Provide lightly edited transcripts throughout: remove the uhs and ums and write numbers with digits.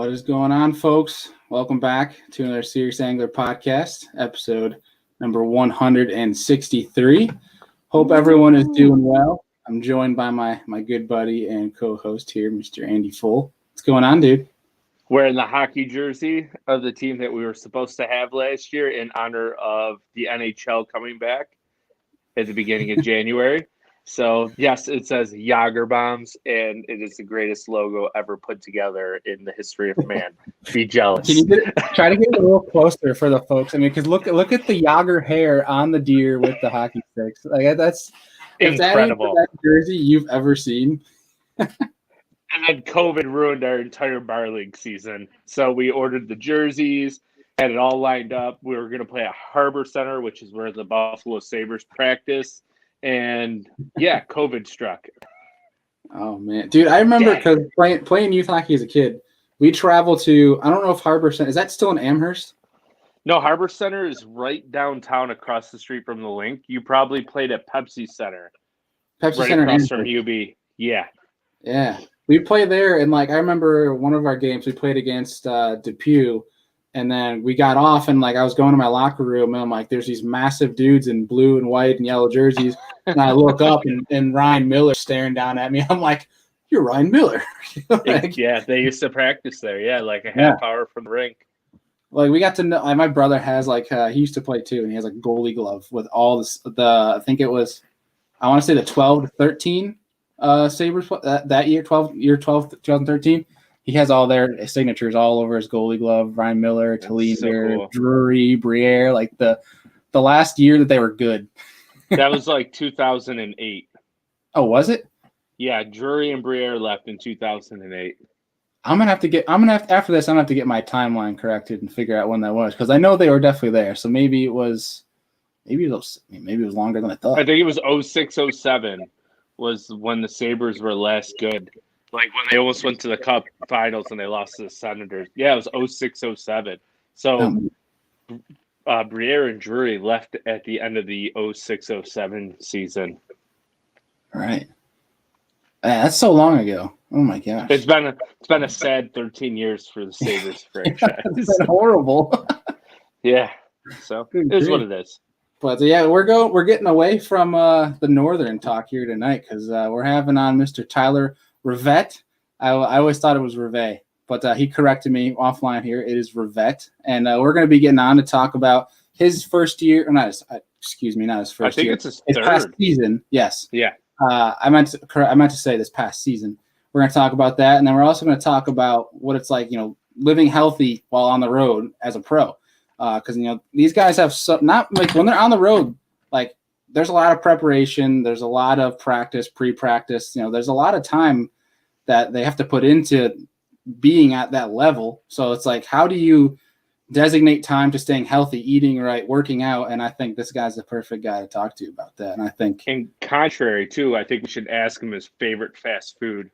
What is going on, folks? Welcome back to another Serious Angler podcast, episode number 163. Hope everyone is doing well. I'm joined by my good buddy and co-host here, Mr. Andy Full. What's going on, dude? Wearing the hockey jersey of the team that we were supposed to have last year in honor of the NHL coming back at the beginning of January. So, yes, it says Jager Bombs, and it is the greatest logo ever put together in the history of man. Be jealous. Can you try to get it a little closer for the folks? I mean, because look at the Jager hair on the deer with the hockey sticks. Like that's incredible. That jersey you've ever seen. And then COVID ruined our entire bar league season. So we ordered the jerseys, had it all lined up. We were going to play at Harbor Center, which is where the Buffalo Sabres practice. And yeah, COVID struck. Oh man, dude, I remember because playing youth hockey as a kid, we traveled to, I don't know if Harbor Center, is that still in Amherst? No, Harbor Center is right downtown across the street from the link. You probably played at Pepsi Center. Pepsi right Center across from UB. Yeah. Yeah. We played there, and I remember one of our games we played against Depew, and then we got off, and I was going to my locker room, and I'm like, there's these massive dudes in blue and white and yellow jerseys, and I look up, and Ryan Miller staring down at me. I'm like, you're Ryan Miller. Yeah, they used to practice there. Yeah, like a half hour from the rink. We got to know. My brother has he used to play too, and he has a goalie glove with all this. I think it was, I want to say the 12 to 13 Sabres that year, 2013. He has all their signatures all over his goalie glove. Ryan Miller, Talene, so cool. Drury, Briere, the last year that they were good. That was 2008. Oh, was it? Yeah, Drury and Briere left in 2008. After this, I'm gonna have to get my timeline corrected and figure out when that was, because I know they were definitely there. So maybe it was longer than I thought. I think it was 06-07 was when the Sabres were last good. When they almost went to the Cup Finals and they lost to the Senators. Yeah, it was 06-07. So Briere and Drury left at the end of the 06-07 season. All right. That's so long ago. Oh my gosh. It's been a sad 13 years for the Sabres franchise. It's been horrible. Yeah. So it is what it is. But yeah, we're getting away from the northern talk here tonight, because we're having on Mr. Tyler Rivet. I always thought it was Rivet, but he corrected me offline here. It is Rivet, and we're going to be getting on to talk about his first year, or not his first year. I think it's his third. Past season. Yes. Yeah. I meant to say this past season. We're going to talk about that, and then we're also going to talk about what it's like, living healthy while on the road as a pro. Because these guys have not when they're on the road, there's a lot of preparation, there's a lot of practice, pre-practice. There's a lot of time that they have to put into being at that level. So it's how do you designate time to staying healthy, eating right, working out? And I think this guy's the perfect guy to talk to about that. And I think, and contrary too, I think we should ask him his favorite fast food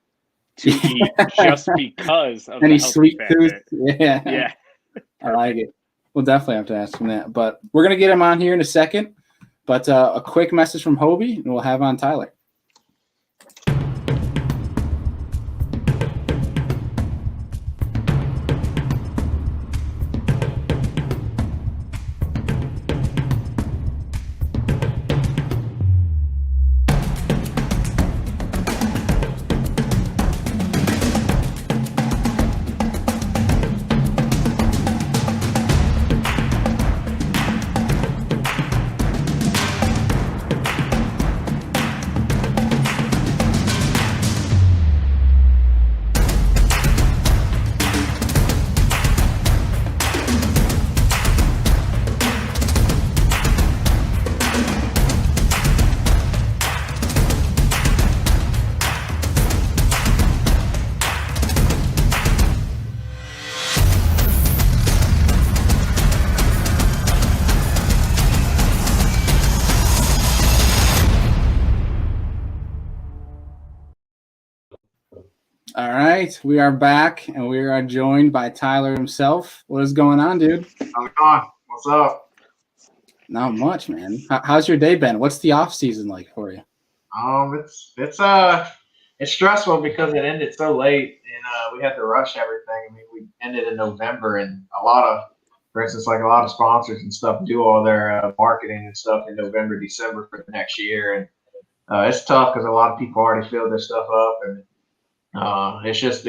to eat, just because of any sweet food. Yeah, I like it. We'll definitely have to ask him that. But we're going to get him on here in a second. But a quick message from Hobie, and we'll have on Tyler. All right, we are back, and we are joined by Tyler himself. What is going on, dude? How's it going? What's up? Not much, man. How's your day been? What's the off season like for you? It's it's stressful because it ended so late and we had to rush everything. I mean, we ended in November, and for instance, like a lot of sponsors and stuff do all their marketing and stuff in November, December for the next year, and it's tough because a lot of people already filled their stuff up, and it's just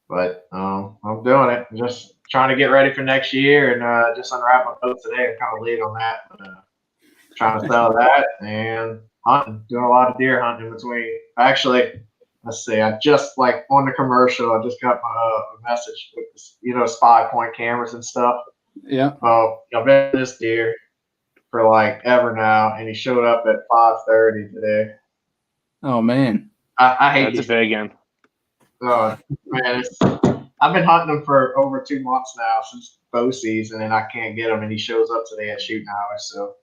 But I'm doing it. I'm just trying to get ready for next year and just unwrap my boat today. I'm kind of late on that. But, trying to sell that and hunting, doing a lot of deer hunting in between. Actually, let's see. I just like on the commercial. I just got my message with this, 5-point cameras and stuff. Yeah. Well, I've been this deer for like ever now, and he showed up at 5:30 today. Oh man, I hate That's these. a big one. Oh man, I've been hunting him for over 2 months now since bow season, and I can't get him, and he shows up today at shooting hours. So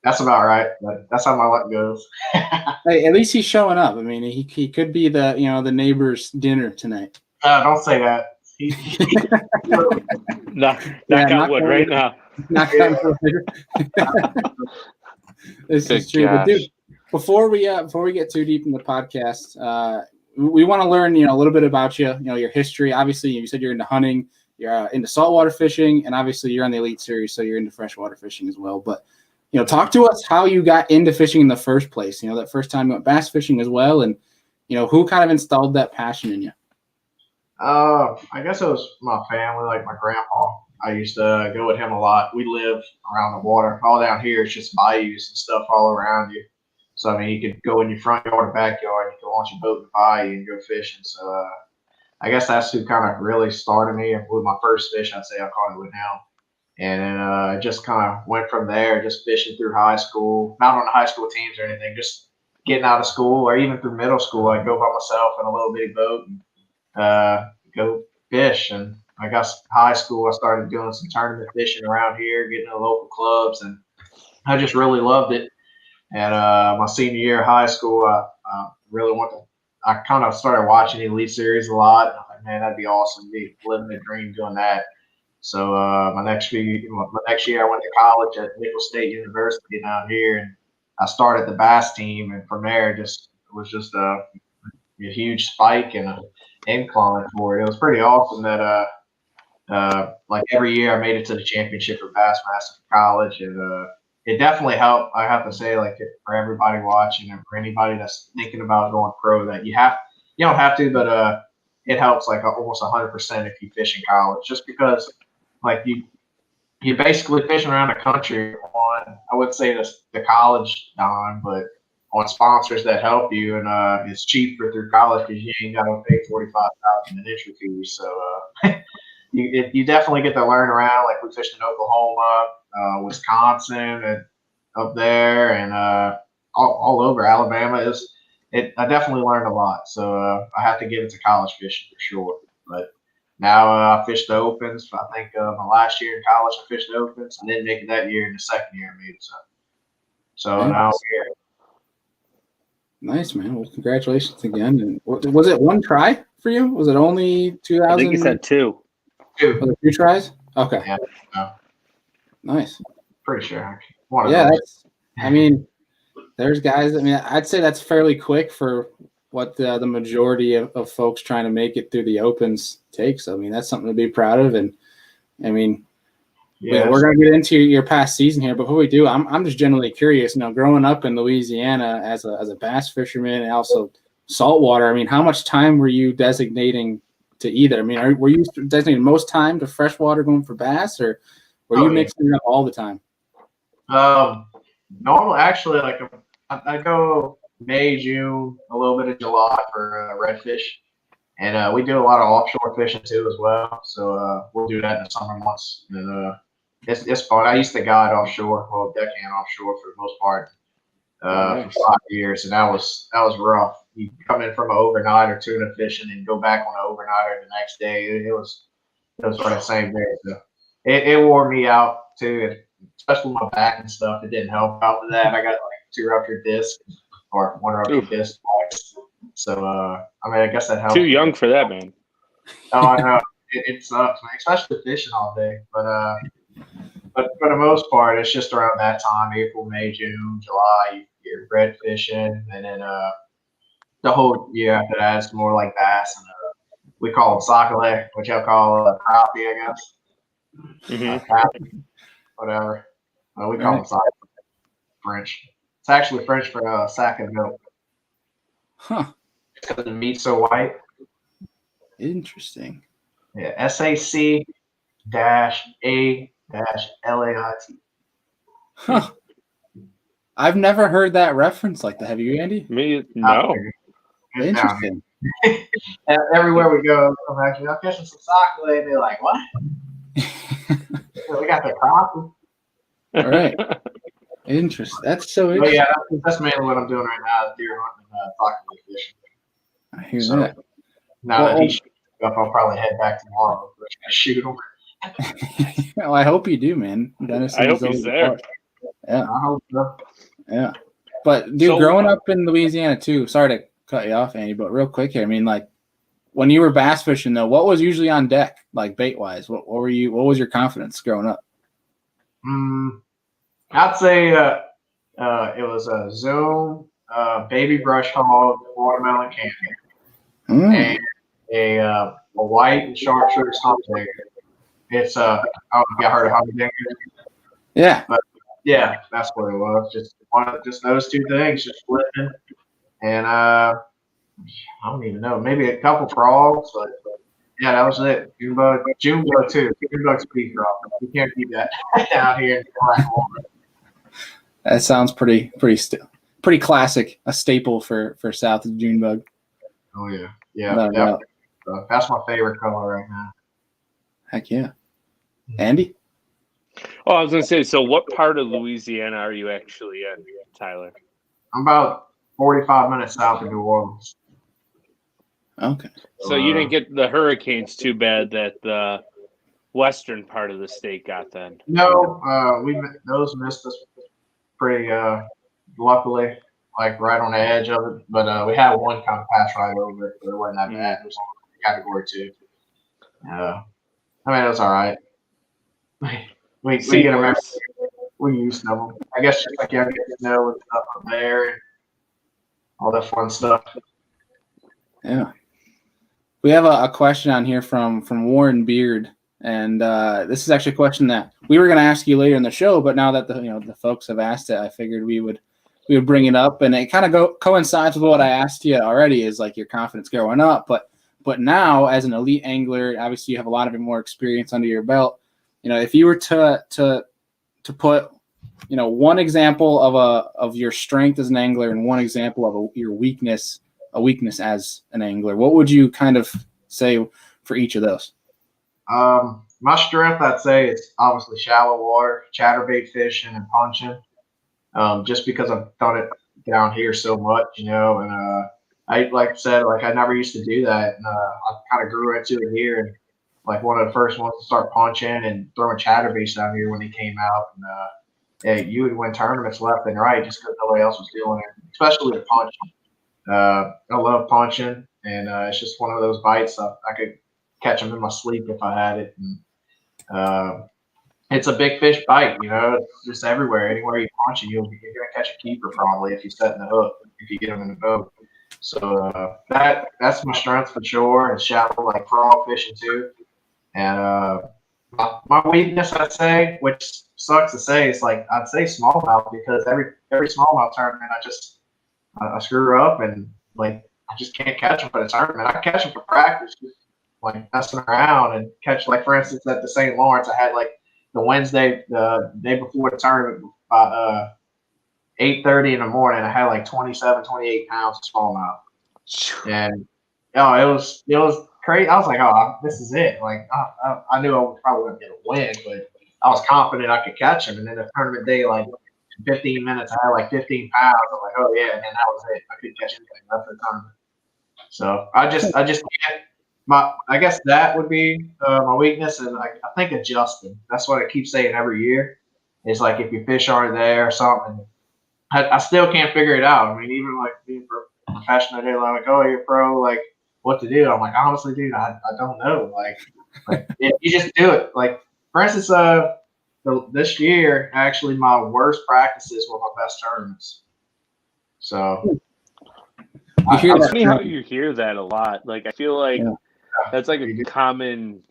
that's about right. But that's how my luck goes. hey, at least he's showing up. I mean, he could be the the neighbor's dinner tonight. Don't say that. Knock on wood right now. Knock on wood. This is true. But dude, before we get too deep in the podcast, we want to learn a little bit about you. Your history. Obviously, you said you're into hunting. You're into saltwater fishing, and obviously you're on the Elite Series, so you're into freshwater fishing as well. But talk to us how you got into fishing in the first place. That first time you went bass fishing as well, and who kind of installed that passion in you. I guess it was my family, like my grandpa. I used to go with him a lot. We live around the water. All down here, it's just bayous and stuff all around you. So, I mean, you could go in your front yard or backyard, you could launch your boat in the bayou and go fishing. So, I guess that's who kind of really started me with my first fish. I'd say I caught it with him. And then I just kind of went from there, just fishing through high school, not on the high school teams or anything, just getting out of school or even through middle school. I'd go by myself in a little bitty boat and go fish. And I guess high school, I started doing some tournament fishing around here, getting in the local clubs, and I just really loved it. And my senior year of high school, I really I kind of started watching the Elite Series a lot. And I'm like, man, that'd be awesome, be living the dream doing that. So my next year, I went to college at Nicholls State University down here, and I started the bass team. And from there, it was just a huge spike and an incline for it. It was pretty awesome that like every year I made it to the championship for Bassmaster College, and it definitely helped. I have to say, like for everybody watching and for anybody that's thinking about going pro, that you don't have to, but it helps like almost 100% if you fish in college, just because like you're basically fishing around the country on, I would say the college dime, but on sponsors that help you, and it's cheaper through college because you ain't got to pay $45,000 in entry fees. So you definitely get to learn around. Like we fished in Oklahoma, Wisconsin, and up there, and all over Alabama. I definitely learned a lot. So I have to give it to college fishing for sure. But now I fished the Opens. I think my last year in college I fished the Opens. I didn't make it that year. In the second year I made it. So Nice. now I'm here. Nice, man. Well, congratulations again. And was it one try for you? Was it only 2000? I think you said 2. Was it 2 tries? Okay. Yeah. No, Nice. pretty sure. Yeah, I mean, there's guys. I mean, I'd say that's fairly quick for what the majority of folks trying to make it through the Opens takes. I mean, that's something to be proud of. And I mean, we're going to get into your past season here. Before we do, I'm just generally curious. Growing up in Louisiana as a bass fisherman and also saltwater, I mean, how much time were you designating to either? I mean, were you designating most time to freshwater going for bass, or were you mixing it up all the time? Normally, actually, like I go May, June, a little bit of July for redfish, and we do a lot of offshore fishing too as well. So we'll do that in the summer months, and it's fun. I used to guide offshore, well, deckhand offshore for the most part, for 5 years, and that was rough. You come in from an overnighter tuna fishing and go back on an overnighter the next day. It was for the same day. So it wore me out too, especially my back and stuff. It didn't help out with that. I got like 2 ruptured discs or 1 ruptured disc. So I mean, I guess that helped. Too young for that, man. Oh, I know. It sucks, man, especially fishing all day. But But for the most part, it's just around that time, April, May, June, July, you're red fishing, and then the whole year after that, it's more like bass, and we call them sockeye, which I'll call crappie, I guess. Crappie, whatever. We call them sockeye, French. It's actually French for sack of milk. Huh. Because the meat's so white. Interesting. Yeah, SAC-A-LAIT. Huh. I've never heard that reference like that. Have you, Andy? Me, no. Interesting. Everywhere we go, I'm actually, I'm catching some sockeye, and they're like, what? We got the crappie. All right. Interesting. That's so interesting. Yeah, that's mainly what I'm doing right now, deer hunting and sockeye fishing. I hear that. Now that he's up, I'll probably head back tomorrow. Shoot him. Well, I hope you do, man. I hope he's there. Yeah. I hope so. Yeah. But dude, growing up in Louisiana too, sorry to cut you off, Andy, but real quick here. I mean, like when you were bass fishing though, what was usually on deck, like bait wise? What was your confidence growing up? I'd say it was a Zoom, baby brush hog, watermelon candy, and a white and chartreuse hump digger. It's I don't know if you heard of hump digger. Yeah. But yeah, that's what it was. Just those two things, just flipping, and I don't even know, maybe a couple frogs, but yeah, that was it. June bug too. June bug's pretty rough. You can't keep that down here in the black water. That sounds pretty classic, a staple for south of June bug. Oh yeah. That's my favorite color right now. Heck yeah. Andy? Oh, I was gonna say, so what part of Louisiana are you actually in, Tyler? I'm about 45 minutes south of New Orleans. Okay. So you didn't get the hurricanes too bad that the western part of the state got then? No, those missed us pretty luckily, like right on the edge of it. But we had one kind of pass right over it, but it wasn't that bad. It was on category 2. I mean, it was all right. We get them every, we used to them. I guess just like you get snow and stuff up there and all that fun stuff. Yeah. We have a question on here from Warren Beard, and this is actually a question that we were going to ask you later in the show, but now that the folks have asked it, I figured we would bring it up, and it kind of coincides with what I asked you already, is like your confidence growing up, but now as an elite angler, obviously you have a lot of more experience under your belt. If you were to put one example of your strength as an angler and one example of your weakness. A weakness as an angler, what would you kind of say for each of those? My strength, I'd say, is obviously shallow water, chatterbait fishing, and punching. Just because I've done it down here so much, and I like I said, like I never used to do that, and I kind of grew into it here, and like one of the first ones to start punching and throwing chatterbaits down here when they came out, and you would win tournaments left and right just because nobody else was doing it, especially the punching. I love punching, and it's just one of those bites. I could catch them in my sleep if I had it. And, it's a big fish bite, it's just everywhere. Anywhere you punch it, you're going to catch a keeper probably if you set in the hook, if you get them in the boat. So that's my strength for sure, and shallow, like frog fishing too. And my weakness, I'd say, which sucks to say, is like I'd say smallmouth, because every smallmouth tournament I screw up, and like I just can't catch them for the tournament. I catch them for practice, just like messing around and catch. Like for instance, at the St. Lawrence, I had like the Wednesday, the day before the tournament, by 8:30 in the morning, I had like 27, 28 pounds of smallmouth, and it was crazy. I was like, oh, this is it. Like I knew I was probably gonna get a win, but I was confident I could catch them. And then the tournament day, like 15 minutes, I had like 15 pounds. I'm like, oh yeah, and then that was it. I couldn't catch anything left of the tournament. So I just can't. I guess that would be my weakness, and I think adjusting. That's what I keep saying every year. It's like if your fish aren't there or something, I still can't figure it out. I mean, even like being professional, they're like, oh, you're pro, like what to do. I'm like, honestly, dude, I don't know. Like you just do it. Like for instance, this year, actually, my worst practices were my best tournaments. So it's funny how you hear that a lot. Like, I feel like that's like a common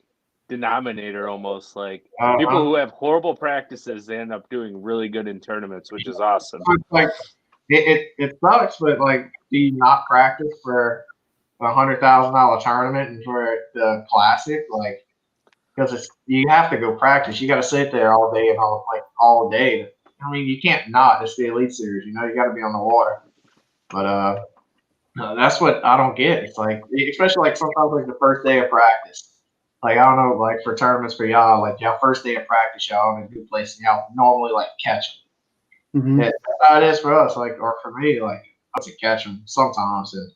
denominator almost. Like, people who have horrible practices, they end up doing really good in tournaments, which is awesome. Like, it sucks, but like, do you not practice for $100,000 tournament and for the classic? Like, because you have to go practice. You got to sit there all day and all day. I mean, you can't not. It's the Elite Series. You got to be on the water. But that's what I don't get. It's like, especially like sometimes like the first day of practice. Like, I don't know, like for tournaments for y'all, like y'all first day of practice, y'all in a good place, and y'all normally like catch them. Mm-hmm. That's how it is for us. Like, or for me, like I have to catch them sometimes, and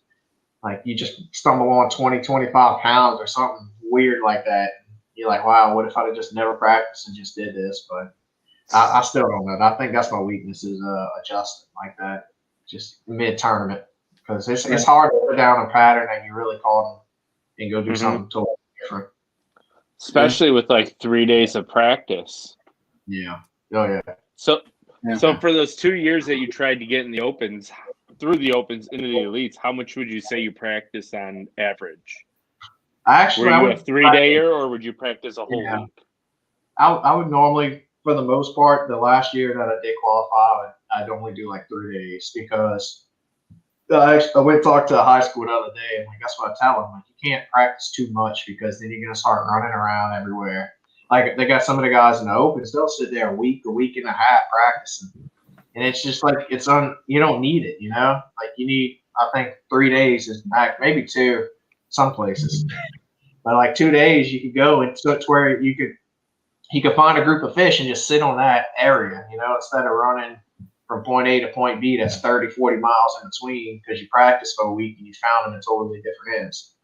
like you just stumble on 20, 25 pounds or something weird like that. You're like, wow, what if I just never practiced and just did this? But I still don't know. I think that's my weakness is adjusting like that, just mid tournament, because it's hard to put down a pattern that you really caught and go do something totally different. Especially with like 3 days of practice. Yeah. Oh yeah. So for those 2 years that you tried to get in the opens, through the opens into the elites, how much would you say you practiced on average? Actually, were you a 3-dayer or would you practice a whole week? I would normally, for the most part, the last year that I did qualify, I'd only do like 3 days because I went and talked to a high school the other day, and like that's what I tell them. Like, you can't practice too much because then you're gonna start running around everywhere. Like, they got some of the guys in the opens, they'll sit there a week and a half practicing, and it's just like you don't need it, Like, you need, I think 3 days is back, maybe 2, some places, but like 2 days you could go, and so it's where you could find a group of fish and just sit on that area, instead of running from point A to point B that's 30, 40 miles in between because you practiced for a week and you found them in totally different ends.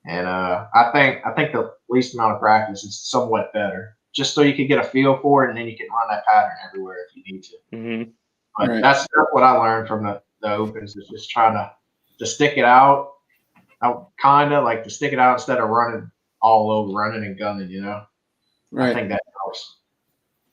And I think the least amount of practice is somewhat better, just so you can get a feel for it, and then you can run that pattern everywhere if you need to. Mm-hmm. But that's what I learned from the opens, is just trying to stick it out. I kind of like to stick it out instead of running all over, running and gunning, Right. I think that helps.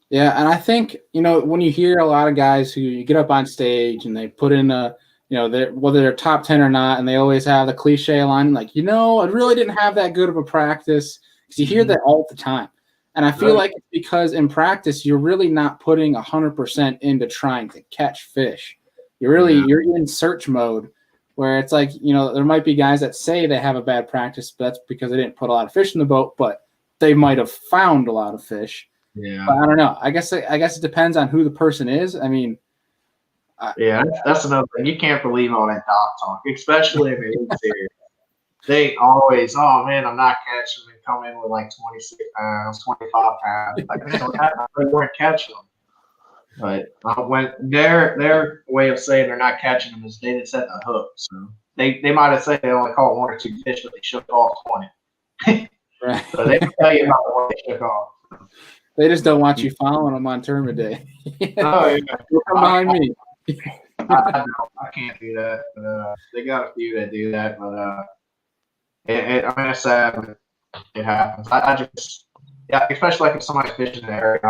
Yeah, and I think, when you hear a lot of guys who you get up on stage and they put in whether they're top 10 or not, and they always have the cliche line like, I really didn't have that good of a practice, because you hear that all the time. And I feel like it's because in practice, you're really not putting 100% into trying to catch fish. You're in search mode, where it's like, there might be guys that say they have a bad practice, but that's because they didn't put a lot of fish in the boat, but they might have found a lot of fish. Yeah. But I don't know. I guess it depends on who the person is. I mean, that's another thing. You can't believe all that dog talk, especially in the Elite Series. They always, oh man, I'm not catching them, and come in with like 26 pounds, 25 pounds. Like, they weren't catching them. But when their way of saying they're not catching them is they didn't set the hook. So they might have said they only caught 1 or 2 fish, but they shook off 20. Right. So they can tell you about the one they shook off. They just don't want you following them on tournament day. Oh, yeah. Come behind me. I can't do that. But, they got a few that do that, but it's sad, but it happens. I just, especially like if somebody's fishing in the area,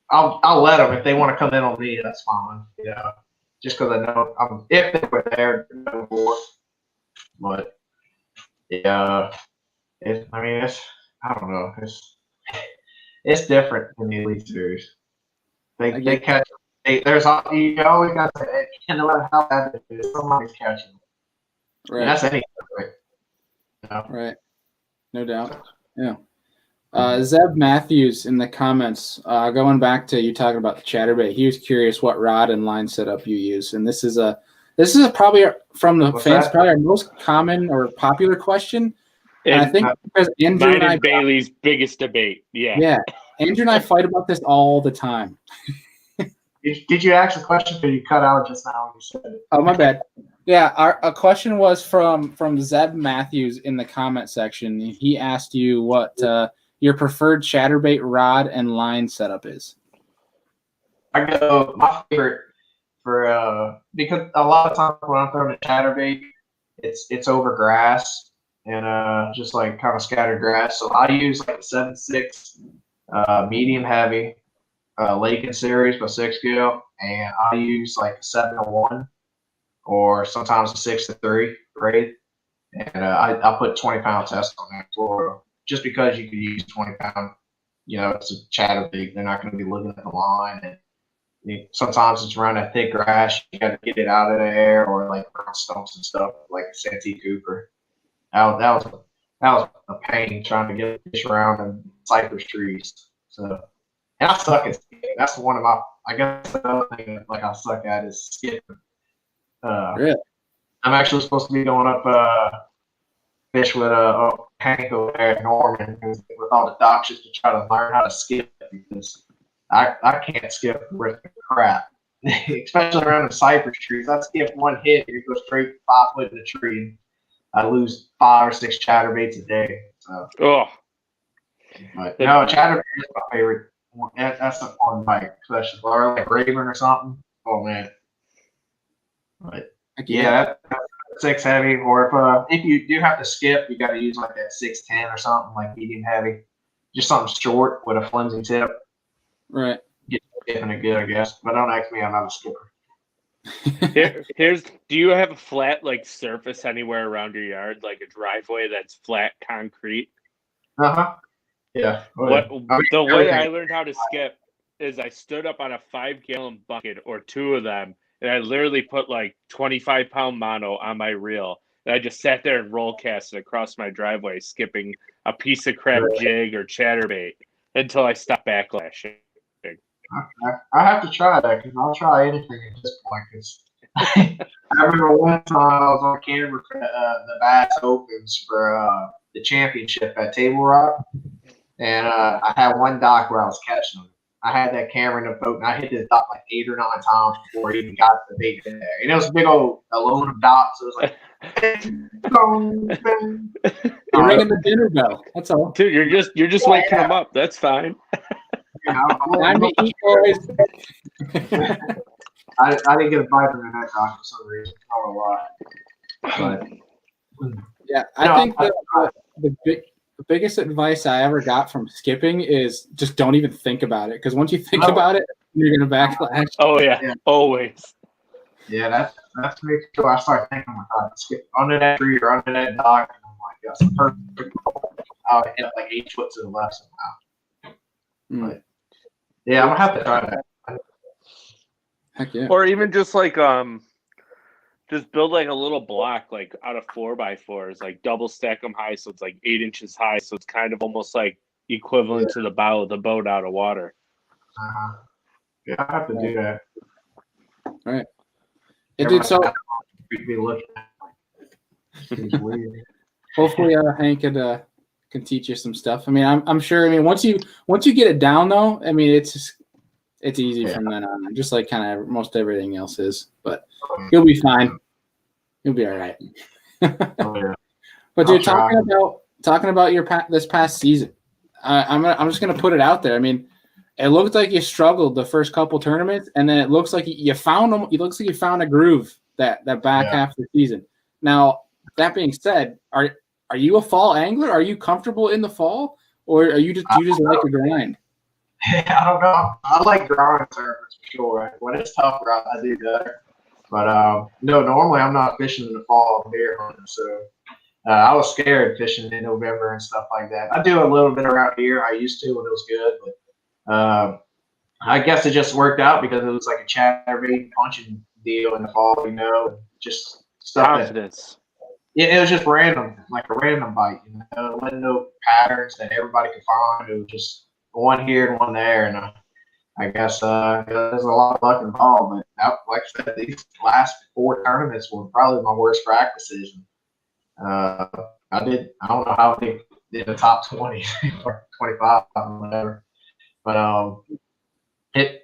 I'll let them if they want to come in on me. That's fine. Just because I know if they were there before. But I don't know. It's different in the Elite Series. They catch. You always got to say, no matter how bad it is, somebody's catching them. Right. And that's anything. Right. No doubt. Yeah. Zeb Matthews in the comments, going back to you talking about the chatterbait, he was curious what rod and line setup you use, and this is probably from the fans probably our most common or popular question. And I think because Andrew and I, Bailey's biggest debate. Yeah. Andrew and I fight about this all the time. Did you ask a question? Or you cut out just now when you said it? Oh, my bad. Yeah, a question was from Zeb Matthews in the comment section. He asked you what your preferred chatterbait rod and line setup is. I go my favorite for because a lot of times when I'm throwing a chatterbait, it's over grass and just like kind of scattered grass. So I use like a 7.6 medium heavy, Lake Series by 6 scale, and I use like a 7-1 or sometimes a 6-3 grade. And I put 20-pound test on that floor just because you could use 20-pound. It's a chatterbait. They're not going to be looking at the line. And sometimes it's around that thick grass. You got to get it out of there, or like around stumps and stuff, like a Santee Cooper. That was a pain trying to get fish around in cypress trees. So, and I suck at skipping. That's one of my. I guess another thing that I suck at is skipping. Really? I'm actually supposed to be going up fish with Hank over there at Norman with all the docks just to try to learn how to skip because I can't skip worth of crap, especially around the cypress trees. I skip one hit, it goes straight 5 foot in the tree, and I lose 5 or 6 chatterbaits a day. So, but no, chatterbait is my favorite. That's a fun bite, especially or like Raven or something. Oh man, but yeah, that's 6 heavy. Or if you do have to skip, you got to use like that 6'10" or something like medium heavy, just something short with a flimsy tip. Right. Get skipping it good, I guess. But don't ask me, I'm not a skipper. Do you have a flat like surface anywhere around your yard, like a driveway that's flat concrete? Yeah. The way I learned how to skip is I stood up on a 5-gallon bucket or 2 of them, and I literally put like 25-pound mono on my reel. And I just sat there and roll casted across my driveway, skipping a piece of crab jig or chatterbait until I stopped backlashing. I have to try that because I'll try anything at this point. Cause I remember one time I was on camera for the Bass Opens for the championship at Table Rock, and I had one dock where I was catching them. I had that camera in the boat, and I hit this dock like 8 or 9 times before it even got the bait in there. And it was a big old aluminum dock, so it was like. You're ringing the dinner bell. That's all. Dude, you're just waking them up. That's fine. I didn't get a bite from that dock for some reason. I don't know why. But, yeah, I think the biggest advice I ever got from skipping is just don't even think about it. Because once you think about it, you're going to backlash. Oh, yeah. Always. Yeah, that's me too. I start thinking about skip under that tree or under that dock, and I'm like, that's perfect. I'll hit up like 8 foot to the left somehow. But, yeah, I'm gonna have to try that. Heck yeah. Or even just like just build like a little block like out of 4x4s, like double stack them high so it's like 8 inches high, so it's kind of almost like equivalent to the bow of the boat out of water. Yeah, I have to do that. All right. It did so. Hopefully, Hank can teach you some stuff. I mean, I'm sure. I mean, once you get it down, though, I mean, it's easy from then on, just like kind of most everything else is. But you'll be fine. You'll be all right. But dude, talking about this past season, I'm just gonna put it out there. I mean, it looked like you struggled the first couple tournaments, and then it looks like you found them. It looks like you found a groove that back half of the season. Now, that being said, are you a fall angler? Are you comfortable in the fall, or are you just like to grind? I don't know. I like drawing tournaments for sure. When it's tough, I do better. But no, normally I'm not fishing in the fall. I'm deer hunting, so I was scared fishing in November and stuff like that. I do a little bit around here. I used to when it was good, but I guess it just worked out because it was like a chatterbait punching deal in the fall, just stuff. Confidence. It was just random, like a random bite. There wasn't no patterns that everybody could find. It was just one here and one there, and I guess there's a lot of luck involved. But like I said, these last 4 tournaments were probably my worst practices. I don't know how they did the top 20 or 25 or whatever. But it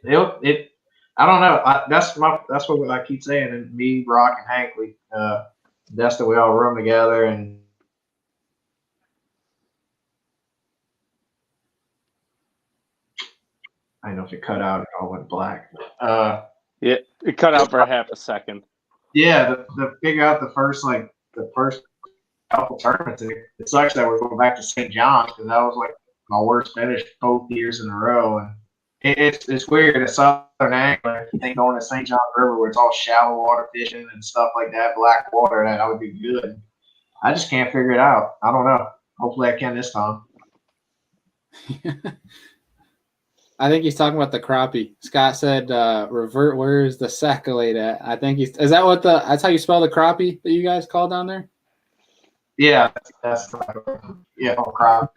I don't know. That's what I keep saying. And me, Brock, and Hank, that's the way we all room together. And I don't know if it cut out. It all went black. Yeah, it cut out for a half a second. Yeah, the figure out the first couple tournaments. It sucks that we're going back to St. John's because that was like my worst finish both years in a row. And it's weird. A southern angler, you think going to St. John River where it's all shallow water fishing and stuff like that, black water, that I would be good. I just can't figure it out. I don't know. Hopefully I can this time. I think he's talking about the crappie. Scott said, "Revert. Where's the sacolate at?" I think that's how you spell the crappie that you guys call down there. Yeah, that's crap.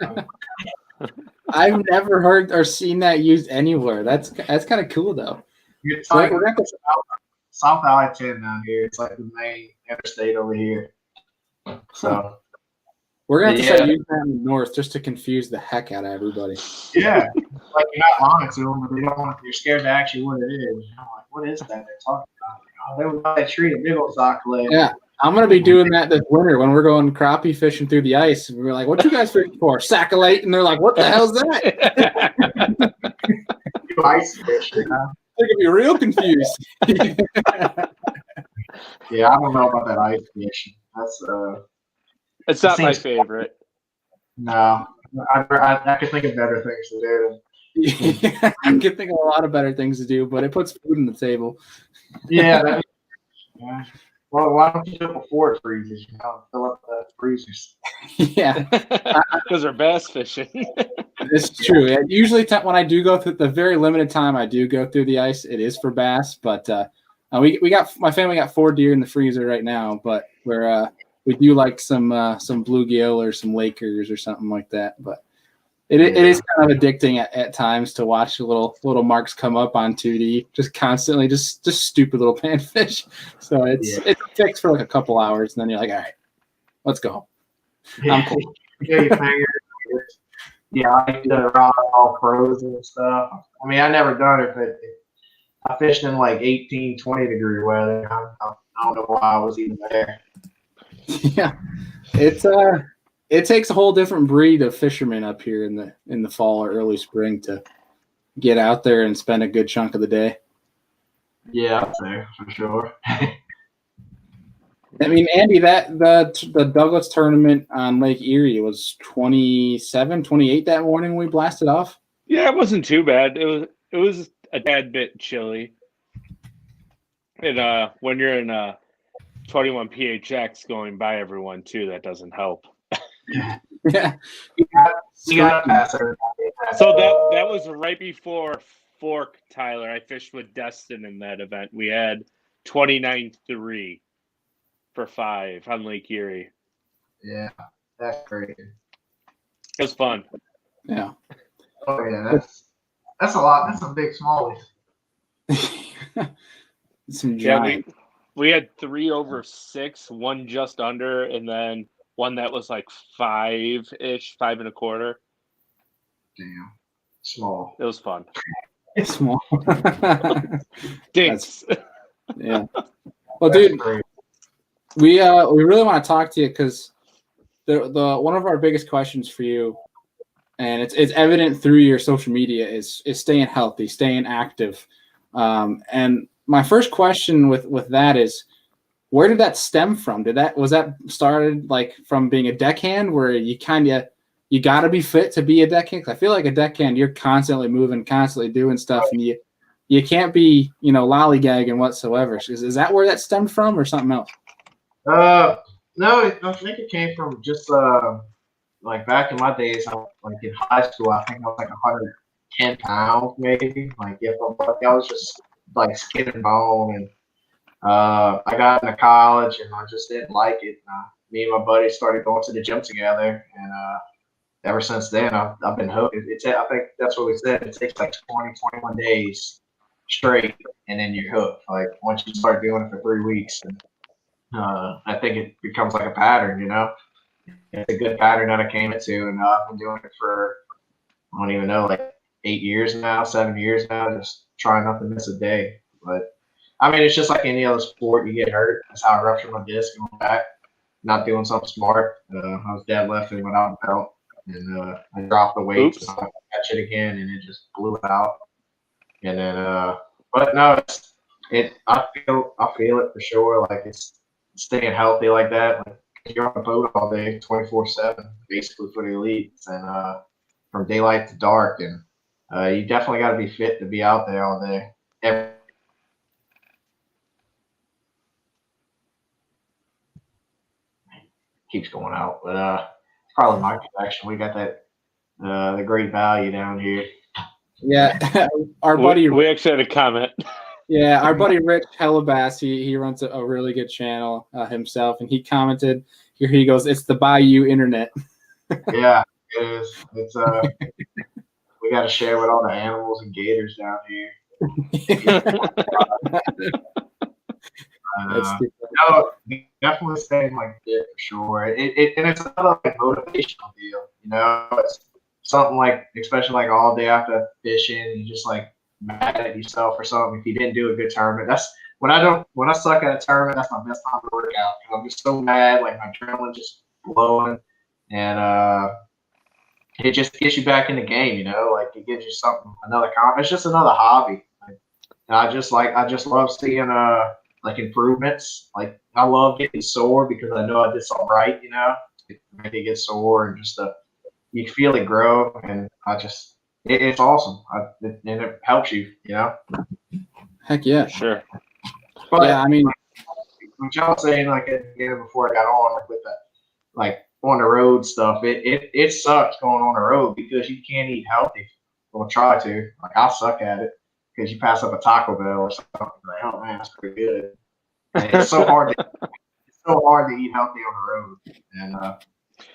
I've never heard or seen that used anywhere. That's kind of cool though. It's like South I-10 down here. It's like the main interstate over here. So we're gonna have to start using that in the north just to confuse the heck out of everybody. Yeah, like you're not lying to them, but they don't want. You're scared to ask you what it is. I'm like, what is that they're talking about? Oh, they would buy a tree, a big old sacolate. Yeah, I'm gonna be doing that this winter when we're going crappie fishing through the ice. And we're like, "What you guys fishing for? Sacolate?" And they're like, "What the hell's that?" Ice fishing. Huh? They're gonna be real confused. Yeah, I don't know about that ice fishing. That's It's not my favorite. No, I could think of better things to do. Yeah, I can think of a lot of better things to do, but it puts food on the table. Yeah. Well, why don't you do it before it freezes? You know, fill up the freezers. Yeah, because they're bass fishing. It's true. Yeah, usually, when I do go through the very limited time I do go through the ice, it is for bass. But we got my family got 4 deer in the freezer right now, but we do like some bluegill or some Lakers or something like that. But it is kind of addicting at times to watch little marks come up on 2D, just constantly, just stupid little panfish. So it's fixed for like a couple hours, and then you're like, all right, let's go. I'm cool. Yeah, I do the rod all frozen and stuff. I mean, I never done it, but I fished in like 18, 20 degree weather. I don't know why I was even there. Yeah, it takes a whole different breed of fishermen up here in the fall or early spring to get out there and spend a good chunk of the day. Yeah, I'd say for sure. I mean, Andy, the Douglas tournament on Lake Erie was 27, 28 that morning when we blasted off. Yeah, it wasn't too bad. It was a tad bit chilly. And when you're in 21 PHX going by everyone too, that doesn't help. Yeah. You gotta pass her. So that was right before Fork, Tyler. I fished with Destin in that event. We had 29.3 for 5 on Lake Erie. Yeah, that's great. It was fun. Yeah. Oh yeah, that's a lot. That's some big smallies. Some giant. Yeah, we had 3 over 6, 1 just under, and then one that was like 5-ish, 5 1/4. Damn, small. It was fun. It's small. Dinks. Yeah. Well, dude, we really want to talk to you because the one of our biggest questions for you, and it's evident through your social media, is staying healthy, staying active. And my first question with that is, where did that stem from? Was that started like from being a deckhand where you got to be fit to be a deckhand? 'Cause I feel like a deckhand, you're constantly moving, constantly doing stuff, and you can't be, lollygagging whatsoever. Is that where that stemmed from or something else? No, I think it came from just like back in my days, like in high school, I think I was like 110 pounds maybe. Like I was just like skin and bone, and I got into college and I just didn't like it. Me and my buddy started going to the gym together, and ever since then I've been hooked. I think that's what we said. It takes like 20, 21 days straight, and then you're hooked. Like once you start doing it for 3 weeks, and I think it becomes like a pattern. It's a good pattern that I came into, and I've been doing it for I don't even know, like 8 years now, 7 years now, just trying not to miss a day. But I mean, it's just like any other sport. You get hurt. That's how I ruptured my disc and went back, not doing something smart. I was deadlifting without a belt, and I dropped the weight, and I catch it again, and it just blew out. And then, but no, I feel it for sure. Like it's staying healthy like that. Like you're on the boat all day, 24/7, basically for the elites, and from daylight to dark, and you definitely got to be fit to be out there all day. Keeps going out, but it's probably my connection. We got that the great value down here. Yeah, our buddy. We actually had a comment. Yeah, our buddy Rich Hellabass, he runs a really good channel himself, and he commented. Here he goes. It's the Bayou Internet. Yeah, it is. It's we got to share with all the animals and gators down here. No, definitely staying like fit for sure. And it's another like motivational deal. You know, it's something like, especially like all day after fishing, you just like mad at yourself or something if you didn't do a good tournament. That's when I suck at a tournament. That's my best time to work out. I'm just so mad, like my adrenaline just blowing, and it just gets you back in the game. You know, like it gives you something, another it's just another hobby. And I just love seeing like improvements. Like I love getting sore because I know I did something right. You know, it make it get sore and just you feel it grow, and it's awesome. And it helps you. You know. Heck yeah, sure. But yeah, I mean, what y'all was saying like before I got on like with that like on the road stuff, it sucks going on the road because you can't eat healthy. Or try to. Like I suck at it. Because you pass up a Taco Bell or something, like, oh man, that's pretty good. And it's so hard to eat healthy on the road. And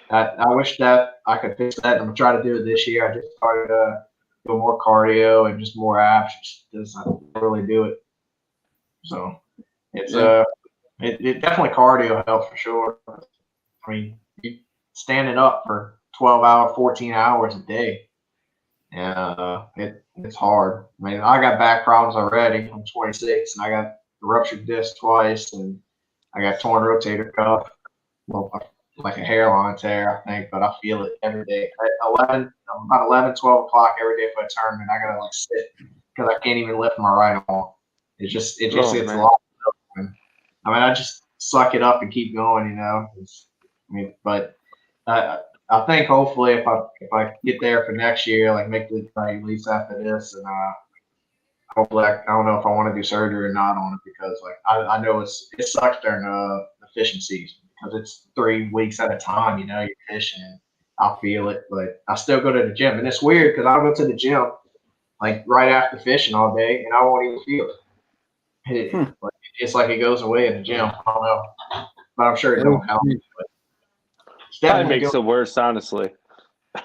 I wish that I could fix that. I'm gonna try to do it this year. I just started doing more cardio and just more abs. Just I don't really do it. So it's it definitely cardio helps for sure. I mean, you standing up for 12 hours, 14 hours a day. And it's hard. I mean, I got back problems already. I'm 26, and I got the ruptured disc twice, and I got torn rotator cuff, well, like a hairline tear, I think, but I feel it every day. At about 11, 12 o'clock every day for a tournament, I gotta like sit because I can't even lift my right arm. It just gets a lot. I mean, I just suck it up and keep going, you know. But I think hopefully if I get there for next year, like make the release after this, and hopefully I don't know if I want to do surgery or not on it because like I know it sucks during the fishing season because it's 3 weeks at a time. You know, you're fishing and I feel it, but I still go to the gym, and it's weird because I'll go to the gym like right after fishing all day, and I won't even feel it. It's like it goes away in the gym. I don't know, but I'm sure it don't help. Probably makes it worse, honestly.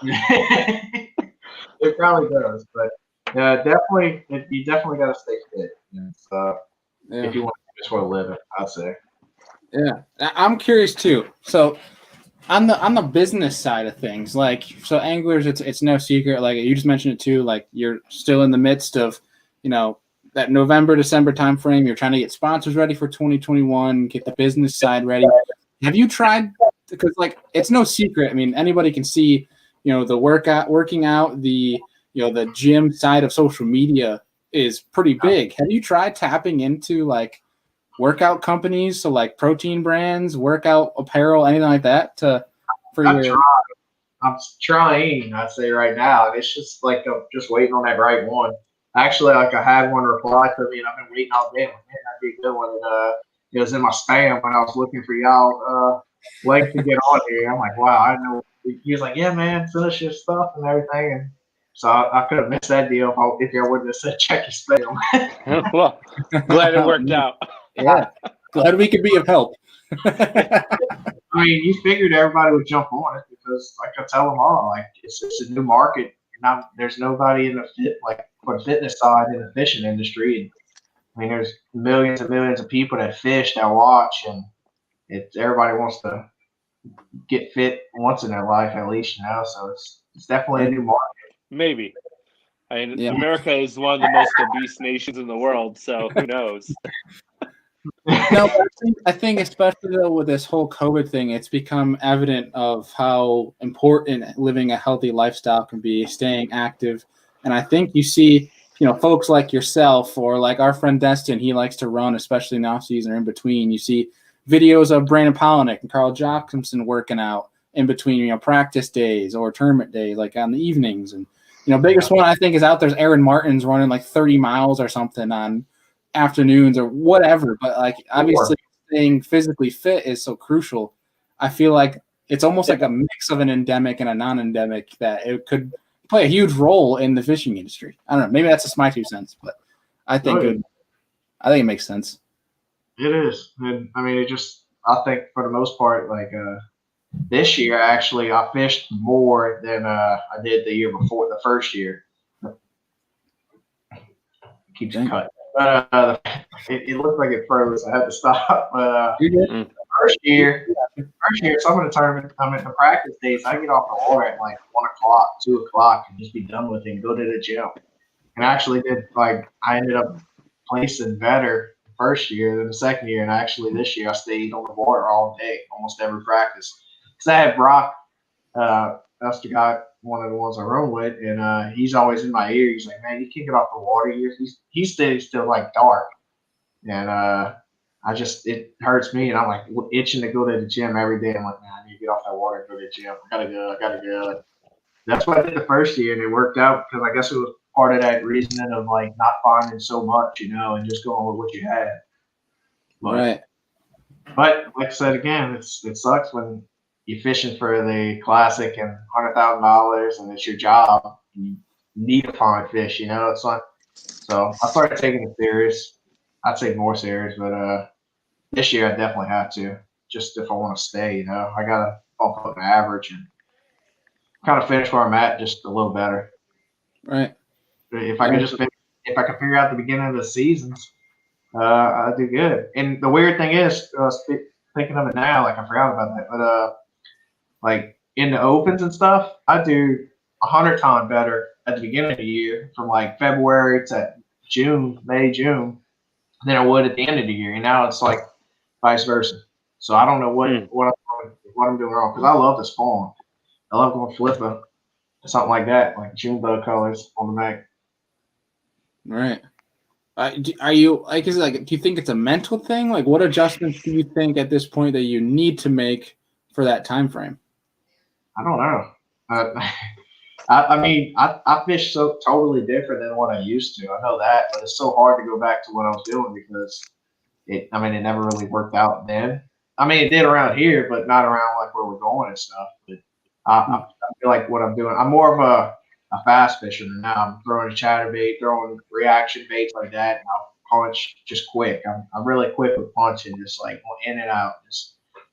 It probably does, but definitely, you definitely got to stay fit. If you want to just for a living, I'd say. Yeah, I'm curious too. So, on the business side of things, like so, anglers, it's no secret. Like you just mentioned it too. Like you're still in the midst of, you know, that November, December timeframe. You're trying to get sponsors ready for 2021, get the business side ready. Have you tried? Because like it's no secret. I mean, anybody can see, you know, the working out, the the gym side of social media is pretty big. Have you tried tapping into like workout companies, so like protein brands, workout apparel, anything like that I'm trying. I'd say right now, it's just like I'm just waiting on that right one. Actually, like I had one reply to me, and I've been waiting all day. Like, man, that'd be a good one. And, it was in my spam when I was looking for y'all. Like to get on here. I'm like, wow, I know. He was like, yeah, man, finish your stuff and everything. And so I could have missed that deal if y'all wouldn't have said check your spam. Well, glad it worked out. Yeah, glad we could be of help. I mean, you figured everybody would jump on it because, like I tell them all, like it's a new market. There's nobody in for the fitness side in the fishing industry. And, I mean, there's millions and millions of people that fish, that watch, and everybody wants to get fit once in their life at least, you know. So it's definitely a new market. Maybe. I mean, America is one of the most obese nations in the world, so who knows? No, I think especially though with this whole COVID thing, it's become evident of how important living a healthy lifestyle can be, staying active. And I think you see, folks like yourself or like our friend Destin, he likes to run, especially in the off season or in between. You see videos of Brandon Polinick and Carl Jochimson working out. in between, practice days or tournament days, like on the evenings. And, biggest one I think is out there's Aaron Martin's running like 30 miles or something on afternoons or whatever. But like, obviously staying physically fit is so crucial. I feel like it's almost like a mix of an endemic and a non-endemic that it could play a huge role in the fishing industry. I don't know. Maybe that's just my 2 cents, but I think it makes sense. It is. And I mean, I think for the most part, like this year, actually, I fished more than I did the year before, the first year. Keeps cutting. But it looked like it froze. I had to stop. But first year, some of the tournament, the practice days, I get off the water at like 1 o'clock, 2 o'clock, and just be done with it and go to the gym. And I actually I ended up placing better the first year than the second year. And actually this year I stayed on the water all day, almost every practice. Because I had Brock, that's the guy, one of the ones I run with, and he's always in my ear. He's like, man, you can't get off the water. He stays still like dark. And it hurts me. And I'm like itching to go to the gym every day. I'm like, man, I need to get off that water and go to the gym. I gotta go. That's what I did the first year, and it worked out because I guess it was part of that reasoning of like not finding so much, and just going with what you had. But like I said again, it sucks when you're fishing for the classic and $100,000 and it's your job. And you need to find fish, It's like, so I started taking it serious. I'd say more serious, but this year I definitely have to, just if I want to stay. I gotta bump up my average and kind of finish where I'm at, just a little better. Right. If I could figure out the beginning of the seasons, I'd do good. And the weird thing is, thinking of it now, like I forgot about that, but like in the opens and stuff, I do 100 times better at the beginning of the year, from like February to May, June, than I would at the end of the year. And now it's like vice versa. So I don't know what I'm doing wrong, because I love to spawn. I love going flipper, something like that, like June bug colors on the back. Right. Are you like? Is it like? Do you think it's a mental thing? Like, what adjustments do you think at this point that you need to make for that time frame? I don't know. I fish so totally different than what I used to. I know that, but it's so hard to go back to what I was doing because it never really worked out then. I mean, it did around here, but not around like where we're going and stuff. But I feel like what I'm doing, I'm more of a fast fisherman now. I'm throwing a chatterbait, throwing reaction baits like that, and I'll punch just quick. I'm really quick with punching, just like in and out.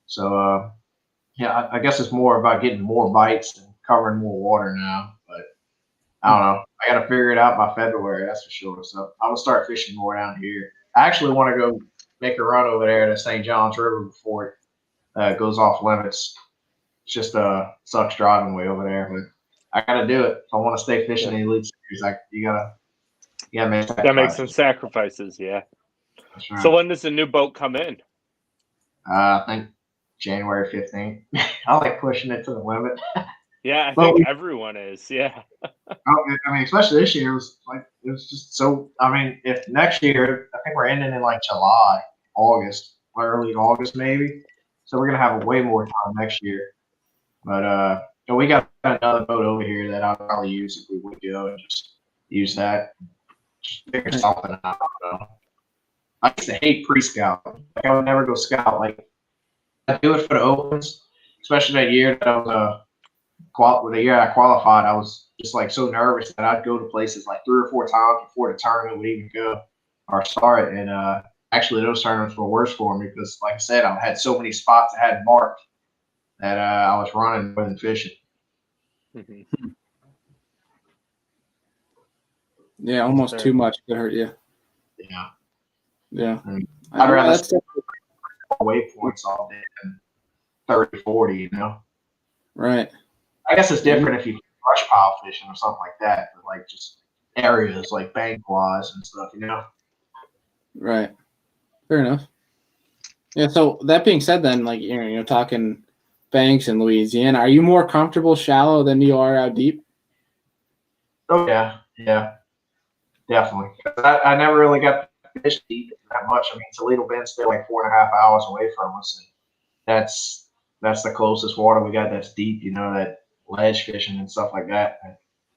So I guess it's more about getting more bites and covering more water now. But I don't know. I got to figure it out by February, that's for sure. So I'm gonna start fishing more down here. I actually want to go make a run over there to St. John's River before it goes off limits. It's just sucks driving way over there, but I got to do it if I want to stay fishing the Elite Series. You gotta make some sacrifices. Yeah. Right. So when does the new boat come in? I think January 15th. I like pushing it to the limit. Yeah, I think everyone is. Yeah. I mean, especially this year, it was just so. I mean, if next year, I think we're ending in like July, August, early August maybe. So we're gonna have way more time next year. But we got another boat over here that I'll probably use if we would go and just use that. Just figure something out. I don't know. I used to hate pre-scout. Like, I would never go scout. Like, I do it for the opens, especially that year that I was the year I qualified. I was just like so nervous that I'd go to places like 3 or 4 times before the tournament would even go or start. And actually, those tournaments were worse for me because, like I said, I had so many spots I had marked that I was running more than fishing. Mm-hmm. Yeah, almost too much could hurt you. Yeah. Yeah. I mean, I'd rather stay waypoints all day than 30, 40, Right. I guess it's different if you brush pile fishing or something like that, but like just areas like bank wise and stuff, Right. Fair enough. Yeah. So that being said, then, like you're talking banks in Louisiana, are you more comfortable shallow than you are out deep? Oh yeah, definitely. I never really got to fish deep that much. I mean, Toledo Bend's still like 4.5 hours away from us, and that's that's the closest water we got that's deep, that ledge fishing and stuff like that.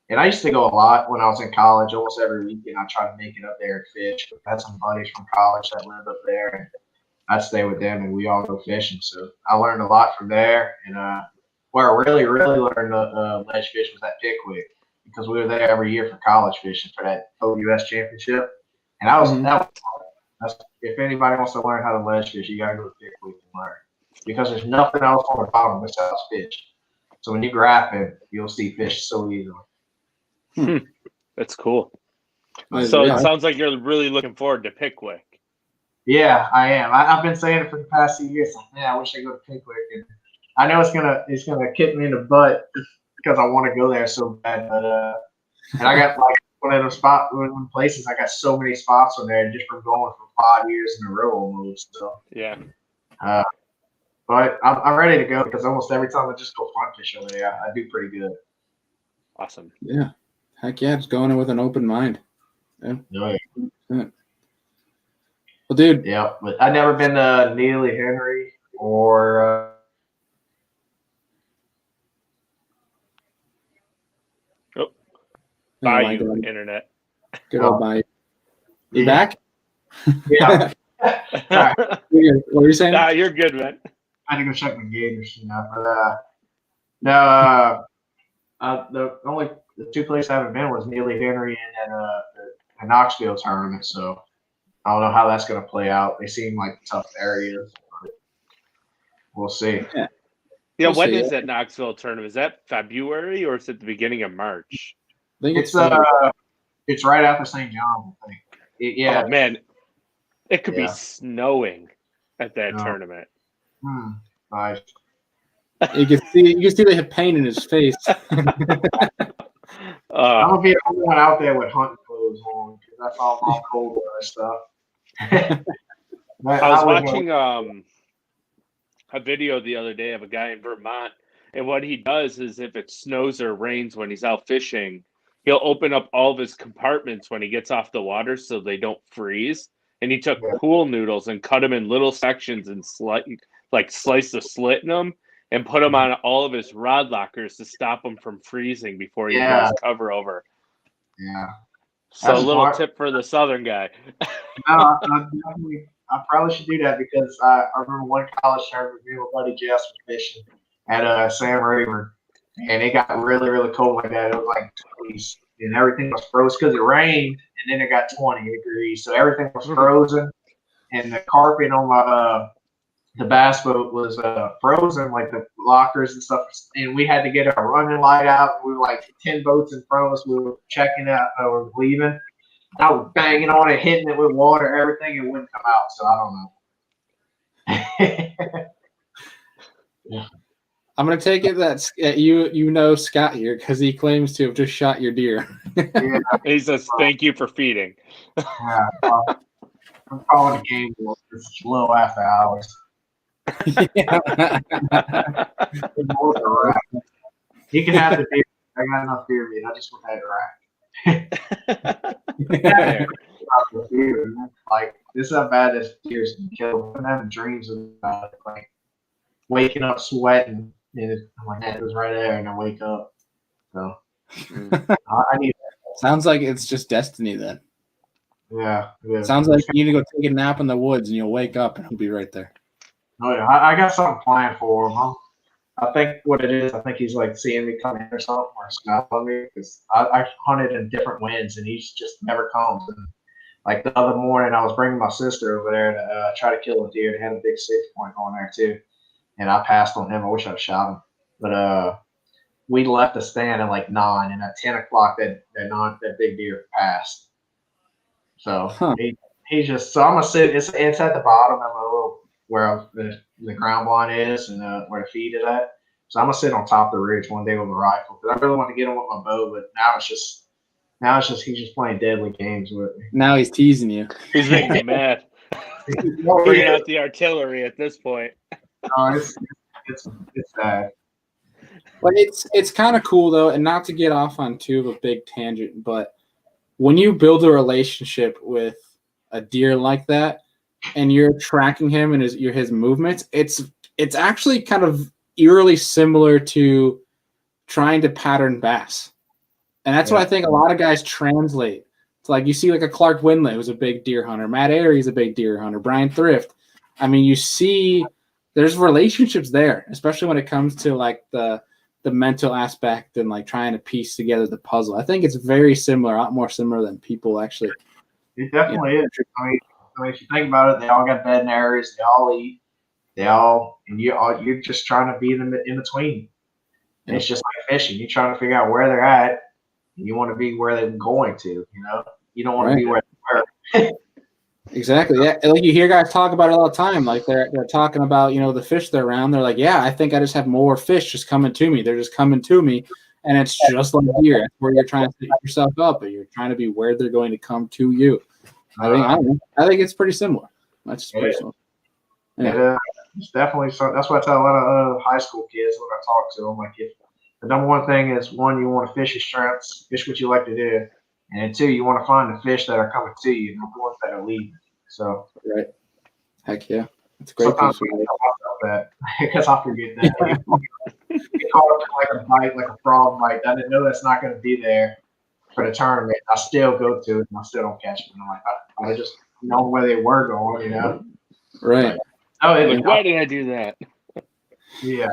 And I used to go a lot when I was in college. Almost every weekend, I tried to make it up there and fish. I had some buddies from college that lived up there, and I'd stay with them, and we all go fishing. So I learned a lot from there. And where I really, really learned ledge fish was at Pickwick, because we were there every year for college fishing for that OUS championship. And if anybody wants to learn how to ledge fish, you got to go to Pickwick and learn, because there's nothing else on the bottom besides fish. So when you grab it, you'll see fish so easily. That's cool. So it sounds like you're really looking forward to Pickwick. Yeah, I am. I've been saying it for the past few years. Like, man, I wish I could go to Pickwick. And I know it's gonna kick me in the butt just because I want to go there so bad. But and I got like one of those places. I got so many spots on there just from going for 5 years in a row almost. So yeah. But I'm ready to go, because almost every time I just go fun fish over there, I do pretty good. Awesome. Yeah. Heck yeah, just going in with an open mind. Yeah. Oh, yeah. Well, dude. Yeah, but I've never been to Neely Henry or Bayou internet. Good old Bayou. You back? Yeah. Right. What were you saying? Nah, you're good, man. I had to go check my gators, but the two places I haven't been was Neely Henry and then the Knoxville tournament. So I don't know how that's going to play out. They seem like tough areas. But we'll see. Yeah, when is that Knoxville tournament? Is that February or is it the beginning of March? I think it's right after St. John's, I think. Yeah. Oh, man. It could be snowing at that tournament. Nice. You can see the pain in his face. I'm gonna be the only one out there with hunting clothes on, because that's all cold weather stuff. I was watching a video the other day of a guy in Vermont, and what he does is, if it snows or rains when he's out fishing, he'll open up all of his compartments when he gets off the water so they don't freeze. And he took pool noodles and cut them in little sections and sliced a slit in them and put them on all of his rod lockers to stop them from freezing before he throws cover over. Yeah. So that's a little tip for the Southern guy. No, I probably should do that, because I remember one college tournament, me and my buddy Jess was fishing at Sam River, and it got really, really cold like that. It was like 20s, and everything was frozen because it rained, and then it got 20 degrees, so everything was frozen, and the carpet on the bass boat was frozen, like the lockers and stuff, and we had to get our running light out. We were like 10 boats in front of us. We were checking out, we were leaving. I was banging on it, hitting it with water, everything, it wouldn't come out. So I don't know. Yeah. I'm gonna take it that you know Scott here, because he claims to have just shot your deer. Yeah. He says thank you for feeding. Yeah, I'm calling the game. It's a little after hours. He can have the deer. I got enough deer meat. I just want that rack. Like, this is how bad this deer's been killed. I'm having dreams about it, like waking up sweating, and I'm like, that was right there, and I wake up. So I need that. Sounds like it's just destiny then. Yeah. Sounds like you need to go take a nap in the woods, and you'll wake up, and he'll be right there. Oh yeah, I got something planned for him. I think what it is, I think he's like seeing me come in or something, or smelling me, because I hunted in different winds, and he's just never comes. And like the other morning, I was bringing my sister over there to try to kill a deer. They had a big 6-point on there too, and I passed on him. I wish I'd shot him, but we left the stand at like 9, and at 10 o'clock that big deer passed. So he's just, so I'm gonna sit. It's at the bottom of a little, where the ground blind is, and where the feed is at. So I'm gonna sit on top of the ridge one day with a rifle, because I really want to get him with my bow, but now it's just he's just playing deadly games with me. Now he's teasing you. He's making me mad. Bringing out the artillery at this point. No, it's sad. But it's kind of cool though, and not to get off on too of a big tangent, but when you build a relationship with a deer like that, and you're tracking him and his movements, it's actually kind of eerily similar to trying to pattern bass. And that's what I think a lot of guys translate. It's like you see like a Clark Winley, who's a big deer hunter. Matt Airey's a big deer hunter. Brian Thrift. I mean, you see there's relationships there, especially when it comes to like the mental aspect and like trying to piece together the puzzle. I think it's very similar, a lot more similar than people actually. It definitely is. I mean, if you think about it, they all got bedding areas. They all eat. And you're just trying to be in between. And it's just like fishing. You're trying to figure out where they're at. And you want to be where they're going to. You know, you don't want to be where they were. Exactly. Yeah, like you hear guys talk about it all the time. Like they're talking about the fish they're around. They're like, yeah, I think I just have more fish just coming to me. They're just coming to me, and it's just like deer. That's where you're trying to set yourself up, but you're trying to be where they're going to come to you. I think it's pretty similar. That's pretty similar. Yeah. It's definitely so. That's what I tell a lot of high school kids when I talk to them. Like, if the number one thing is, one, you want to fish your strengths, fish what you like to do, and then two, you want to find the fish that are coming to you, not the ones that are leaving. So, right. Heck yeah, it's a great. Sometimes I tell myself that because I forget that. Get caught up in like a bite, like a frog bite. I didn't know that's not going to be there for the tournament. I still go to it, and I still don't catch them. I'm like, I just know where they were going, Right. Like, why did I do that? Yeah.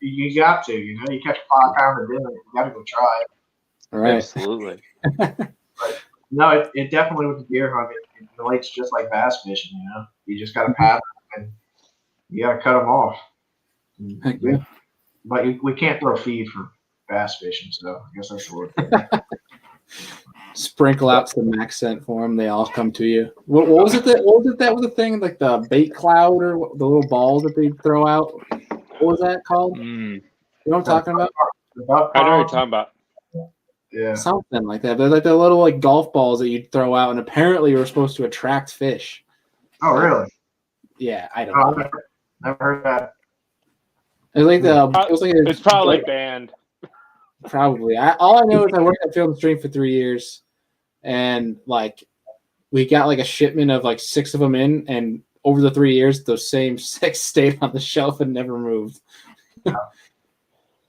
You got to, you catch a 5-pounder dinner, you got to go try it. Right. Absolutely. But no, it definitely with the deer hunt, it relates just like bass fishing. You just got to paddle and you got to cut them off. Heck yeah. But we can't throw feed for bass fishing, so I guess that's what. Sprinkle out some accent for them. They all come to you. What was it that was the thing, like the bait cloud or the little balls that they throw out? What was that called? You know what I'm talking about? I know what you're talking about. Yeah. Something like that. They're like the little like golf balls that you'd throw out, and apparently you were supposed to attract fish. Oh, really? Yeah, I don't know. Never heard that. It's probably banned. Probably. All I know is I worked at Field and Stream for 3 years, and like we got like a shipment of like 6 of them in, and over the 3 years, those same 6 stayed on the shelf and never moved.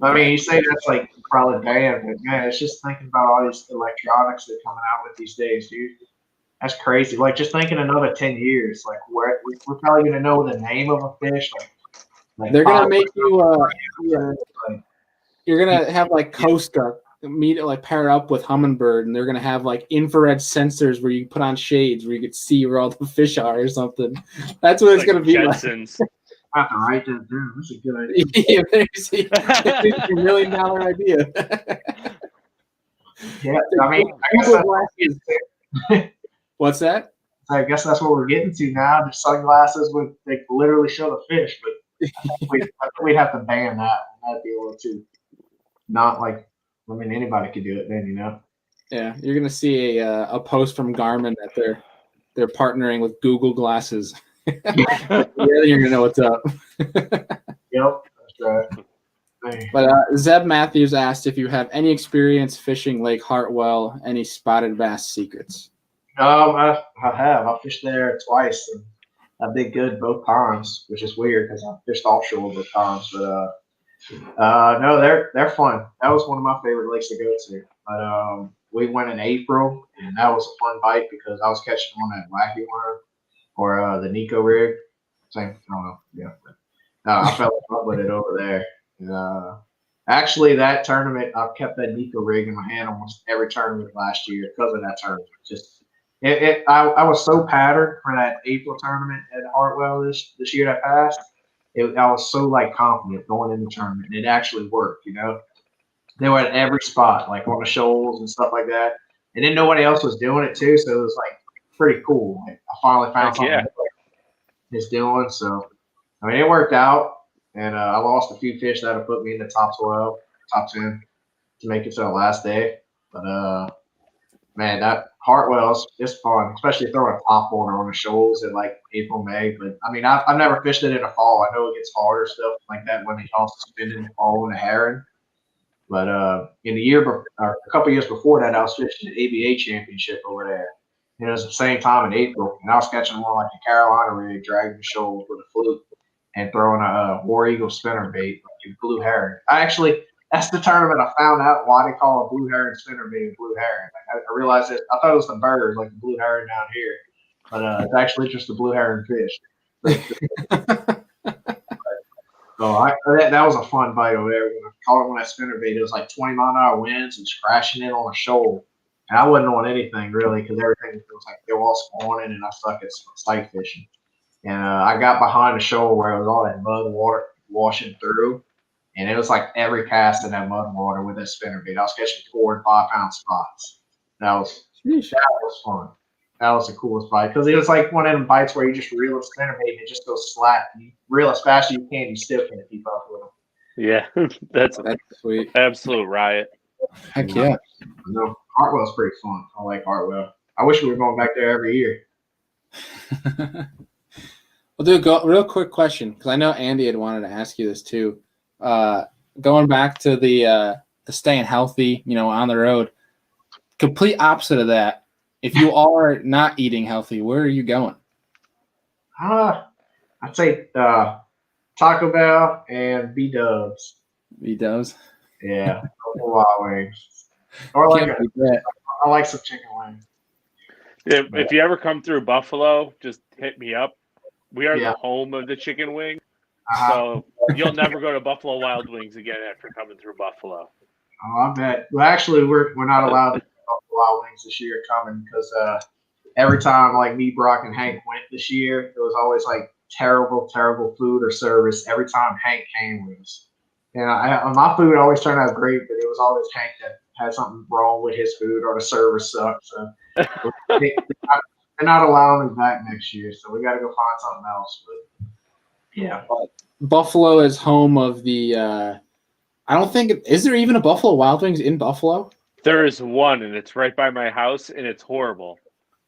I mean, you say that's like probably banned, but man, it's just thinking about all these electronics that are coming out with these days, dude. That's crazy. Like, just thinking another 10 years, like we're probably gonna know the name of a fish. Like they're gonna make you. You're gonna have like Costa pair up with Humminbird, and they're gonna have like infrared sensors where you put on shades where you could see where all the fish are or something. That's what it's gonna be Jetsons. like. I have to write that down. That's a good idea. Yeah, there's a $1 million idea. Yeah, I mean, I guess that's what's that? I guess that's what we're getting to now. The sunglasses they literally show the fish, but I think we'd have to ban that. That'd be a little too. Not like, I mean, anybody could do it then, Yeah, you're gonna see a post from Garmin that they're partnering with Google Glasses. Yeah, you're gonna know what's up. Yep, that's right. But Zeb Matthews asked if you have any experience fishing Lake Hartwell, any spotted bass secrets. I have. I fished there twice, and I did good both times, which is weird because I fished offshore both times. But no, they're fun. That was one of my favorite lakes to go to. But we went in April, and that was a fun bite because I was catching on that wacky worm or the Nico rig. Same, I don't know. Yeah, I fell in love with it over there. Actually, that tournament, I've kept that Nico rig in my hand almost every tournament last year because of that tournament. I was so patterned for that April tournament at Hartwell this year that passed. I was so confident going in the tournament, and it actually worked. They were at every spot, like on the shoals and stuff like that, and then nobody else was doing it too, so it was pretty cool. I finally found something it's doing. So I mean, it worked out, and I lost a few fish that would put me in the top 12, top 10 to make it to the last day. But man, that Hartwell's is fun, especially throwing a top water on the shoals in April, May. But I mean, I've never fished it in the fall. I know it gets harder stuff like that when they toss the spin in the fall in the herring. But in the year or a couple years before that, I was fishing the ABA championship over there. And it was the same time in April, and I was catching one like a Carolina rig, dragging the shoals with a fluke. and throwing a War Eagle spinnerbait, like blue herring. That's the tournament I found out why they call a blue herring spinnerbait a blue herring. Like, I realized it. I thought it was the bird, like the blue herring down here, but it's actually just a blue herring fish. So that was a fun bite over there. When I caught it on that spinnerbait, it was like 20-mile-an-hour winds and it's crashing in on a shoal. And I wasn't on anything really because everything was like they were all spawning and I suck at sight fishing. And I got behind the shoal where it was all that mud water washing through. And it was like every cast in that mud water with that spinnerbait. I was catching 4 and 5 pound spots. That was fun. That was the coolest bite because it was like one of them bites where you just reel a spinnerbait and it just goes flat. You reel as fast as you can, you still can't keep up with them. Yeah, that's sweet. Absolute riot. Heck yeah. No, Hartwell's pretty fun. I like Hartwell. I wish we were going back there every year. Well, dude, real quick question because I know Andy had wanted to ask you this too. Going back to the staying healthy, on the road, complete opposite of that. If you are not eating healthy, where are you going? I'd say Taco Bell and B-Dubs. B-Dubs? Yeah, Wild Wings. Or I like some chicken wings. If you ever come through Buffalo, just hit me up. We are the home of the chicken wing. So you'll never go to Buffalo Wild Wings again after coming through Buffalo. Oh, I bet. Well, actually, we're not allowed to go to Wild Wings this year coming because every time like me, Brock, and Hank went this year, it was always like terrible food or service. Every time Hank came with us, and my food always turned out great, but it was always Hank that had something wrong with his food or the service sucked. So they're not allowing me back next year, so we got to go find something else. But yeah, Buffalo is home of the. I don't think is there even a Buffalo Wild Wings in Buffalo? There is one, and it's right by my house, and it's horrible.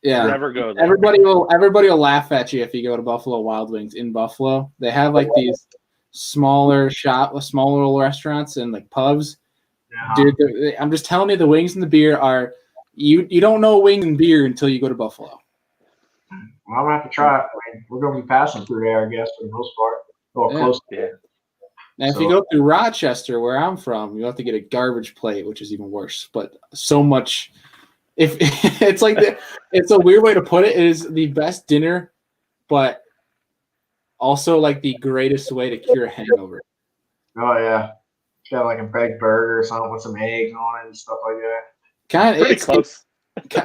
Yeah, never go there. Everybody will laugh at you if you go to Buffalo Wild Wings in Buffalo. They have like these smaller restaurants and like pubs. Yeah. Dude, I'm just telling you, the wings and the beer are you don't know wings and beer until you go to Buffalo. Well, I'm gonna have to try it. I mean, we're gonna be passing through there, I guess, for the most part. Close. Yeah. And if you go through Rochester, where I'm from, you have to get a garbage plate, which is even worse. But so much, if it's like it's a weird way to put it. It is the best dinner, but also like the greatest way to cure a hangover. Oh yeah, it's got like a baked burger or something with some eggs on it and stuff like that. Kind of pretty close.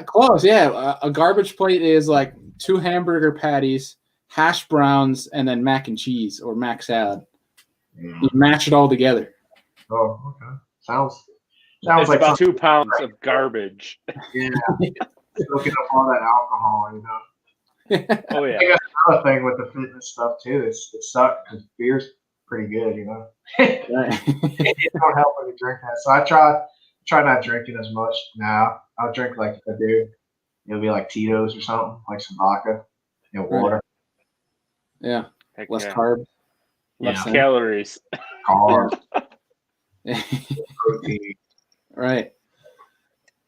Close, yeah. A garbage plate is like 2 hamburger patties, hash browns, and then mac and cheese or mac salad. You match it all together. Oh, okay. Sounds it's like about 2 pounds of garbage. Yeah, soaking up all that alcohol, Oh yeah. I guess another thing with the fitness stuff too. It sucks because beer's pretty good, It don't help when you drink that. So I try not drinking as much now. I'll drink like if I do, it'll be like Tito's or something, like some vodka, water. Yeah, Heck less yeah. carbs. Less calories. Carbs. Protein. Right.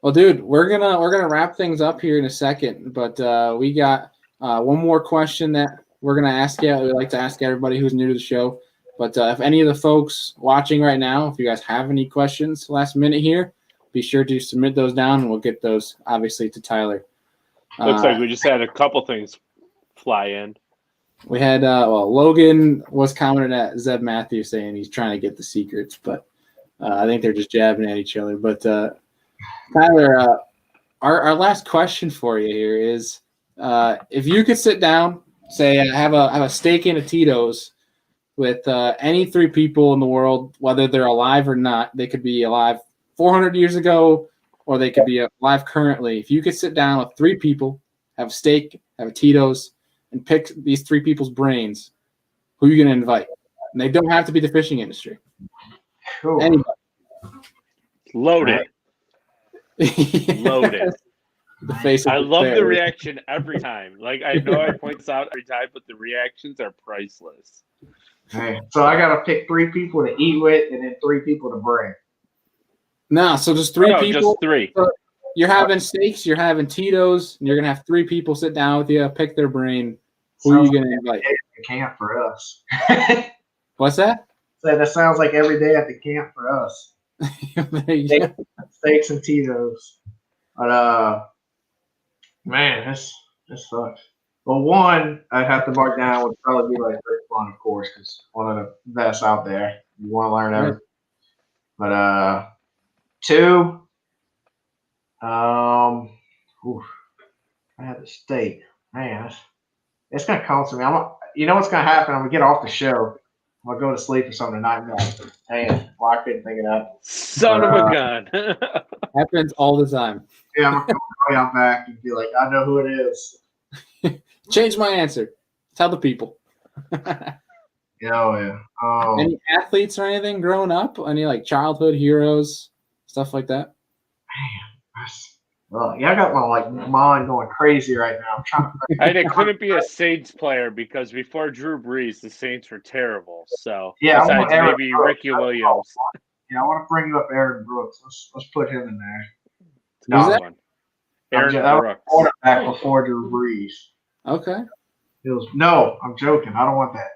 Well, dude, we're gonna wrap things up here in a second, but we got one more question that we're gonna ask you. We like to ask everybody who's new to the show. But if any of the folks watching right now, if you guys have any questions last minute here, be sure to submit those down, and we'll get those obviously to Tyler. Looks like we just had a couple things fly in. We had Logan was commenting at Zeb Matthews saying he's trying to get the secrets, but I think they're just jabbing at each other. But Tyler, our last question for you here is if you could sit down, say have a steak and a Tito's with any 3 people in the world, whether they're alive or not, they could be alive 400 years ago or they could be alive currently. If you could sit down with 3 people, have a steak, have a Tito's, and pick these 3 people's brains, who are you going to invite? And they don't have to be the fishing industry. Cool. Anybody. Loaded. Loaded. The face. I love the reaction every time. Like, I know I point this out every time, but the reactions are priceless. Hey, so I got to pick 3 people to eat with and then 3 people to bring. No, so just 3 people. Just 3. So you're having steaks, you're having Tito's, and you're going to have 3 people sit down with you, pick their brain. Who are you Sounds going to like invite? every day at the camp for us. What's that? So that sounds like every day at the camp for us. There you go. Steaks and Tito's. But man, this sucks. Well, one I'd have to mark down would probably be like Rick Fun, of course, because one of the best out there. You want to learn everything. But two, oof, I had the steak. Man, it's gonna cost me. You know what's gonna happen? I'm gonna get off the show. I'm gonna go to sleep or something tonight. And be like, dang, well, I couldn't think of that. Son of a gun. Happens all the time. Yeah, I'm gonna come way out back and be like, I know who it is. Change my answer. Tell the people. Yeah. Any athletes or anything growing up? Any like childhood heroes, stuff like that? Well, yeah, I got my mind going crazy right now. I'm trying to. And it couldn't be a Saints player because before Drew Brees, the Saints were terrible. So Yeah, I want besides Aaron maybe Brooks. Ricky Williams. Yeah, I want to bring up Aaron Brooks. Let's put him in there. Who's that? One. Aaron that was Brooks. quarterback before Drew Brees. Okay. No, I'm joking. I don't want that.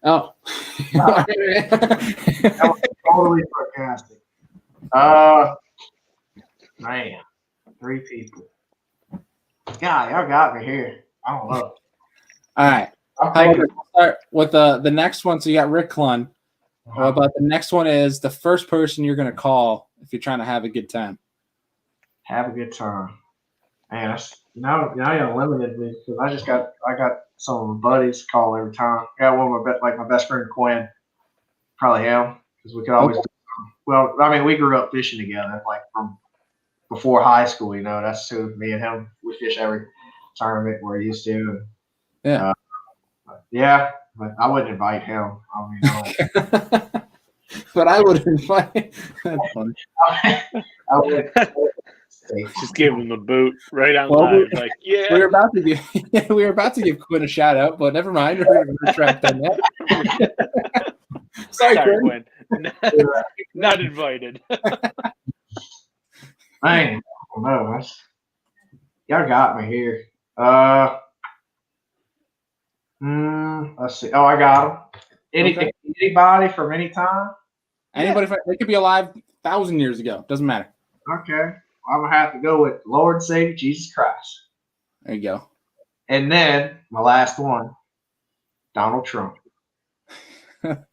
Oh. That was totally sarcastic. Man, 3 people. God, y'all got me here. I don't know. All right. I'm How about thinking. we start with the next one? So you got Rick Clunn. What about the next one is the first person you're going to call if you're trying to have a good time? Have a good time. Man, now you limited me because I got some of my buddies call every time. I got one of my best friend Quinn, probably him, because we could always. Okay. Well, I mean, we grew up fishing together, like from before high school. You know, that's who me and him. We fish every tournament we're used to. And, Yeah. yeah, but I wouldn't invite him. I mean, But I would invite. That's funny. I would. Just give him the boot right on Well, live. Like, yeah. We were about to give Quinn a shout out, but never mind. We're going to retract on that. Sorry, Quinn. Not invited. Man, I don't know. Y'all got me here. Let's see. Oh, I got him. Okay. Anybody from any time? Anybody? They could be alive 1,000 years ago. Doesn't matter. Okay. I'm going to have to go with Lord and Savior Jesus Christ. There you go. And then my last one, Donald Trump.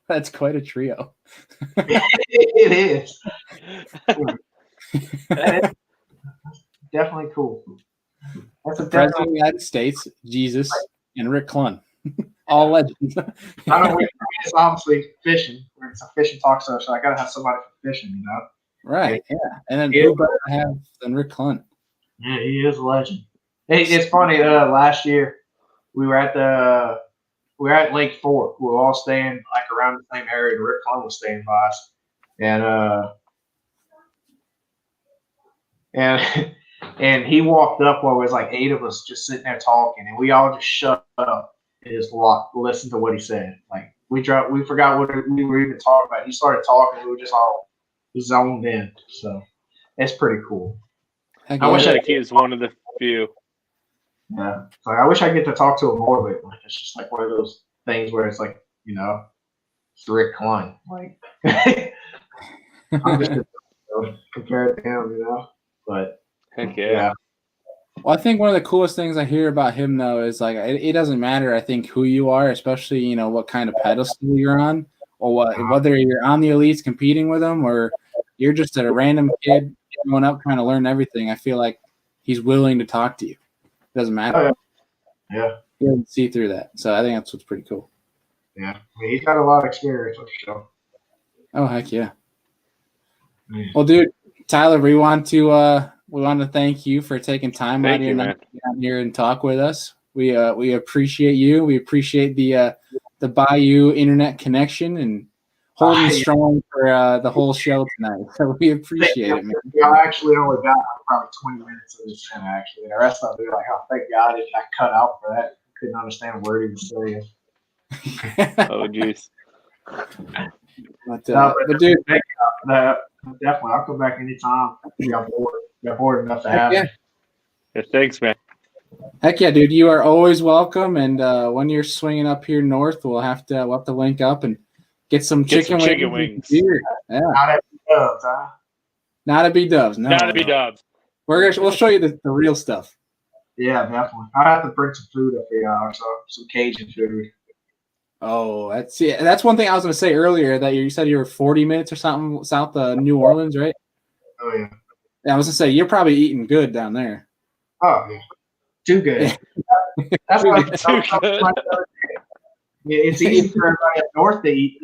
That's quite a trio. It is. That is definitely cool. That's a President of the United States, Jesus, and Rick Clunn. All legends. I know it's obviously fishing. It's a fishing talk show, so I got to have somebody for fishing, you know? Right, yeah. And then who better to have than Rick Clunn? Yeah, he is a legend. It's funny. Last year we were at Lake Fork. We were all staying like around the same area. Rick Clunn was staying by us, and he walked up while there was like 8 of us just sitting there talking, and we all just shut up and just listened to what he said. Like we forgot what we were even talking about. He started talking, we were just all zoned in. So it's pretty cool. I wish he is one of the few. Yeah, so I wish I get to talk to him more, but like, it's just like one of those things where it's like, you know, it's Rick Klein. Like, I'm just compared to him, you know. But heck yeah. Well, I think one of the coolest things I hear about him though is like it doesn't matter. I think who you are, especially what kind of pedestal you're on, or whether you're on the elites competing with them, or you're just a random kid growing up trying to learn everything. I feel like he's willing to talk to you. It doesn't matter. Yeah. You can see through that. So I think that's what's pretty cool. Yeah. I mean, he's got a lot of experience for sure. Oh heck yeah. Well, dude, Tyler, we want to thank you for taking time out of your night to get out here and talk with us. We appreciate you. We appreciate the Bayou internet connection and holding strong for the whole show tonight. So we appreciate it, man. Yeah, I actually only got probably 20 minutes of this in, actually. The rest of it, like, oh, thank God it got cut out for that. Couldn't understand a word he was saying. Oh, jeez. But dude, definitely, I'll come back anytime. Got bored enough to have Yeah, thanks, man. Heck yeah, dude! You are always welcome. And when you're swinging up here north, we'll have to link up and get some chicken wings. Beer. Yeah. Not at the Dubs, huh? Not a B-dubs. No, Not a B-dubs. We'll show you the real stuff. Yeah, definitely. I have to bring some food up here, so some Cajun food. Oh, that's one thing I was going to say earlier, that you said you were 40 minutes or something south of New Orleans, right? Oh yeah. Yeah, I was going to say you're probably eating good down there. Oh yeah. Too good. That's why Too good. Yeah, it's easy for everybody up north to eat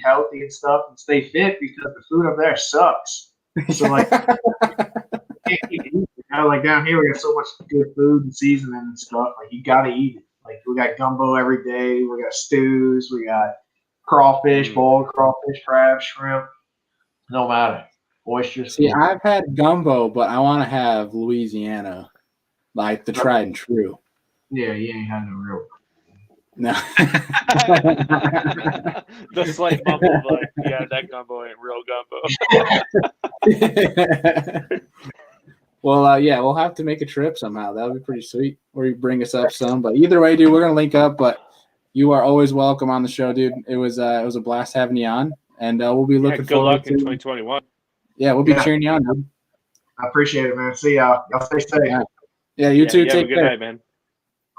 healthy and stuff and stay fit because the food up there sucks. So like, like down here we got so much good food and seasoning and stuff. Like you got to eat it. Like we got gumbo every day. We got stews. We got crawfish, boiled crawfish, crab, shrimp. No matter. Oysters. See, I've had gumbo, but I want to have Louisiana, like the tried and true. Yeah, you ain't had no real. No. The slight bumble, like, yeah, that gumbo ain't real gumbo. Well, yeah, we'll have to make a trip somehow. That would be pretty sweet. Or you bring us up some. But either way, dude, we're gonna link up. But you are always welcome on the show, dude. It was a blast having you on, and we'll be looking good luck to in 2021. Yeah, we'll be cheering you on, dude. I appreciate it, man. See y'all. Y'all stay safe. Yeah, you too. Have Take a good care. night, man.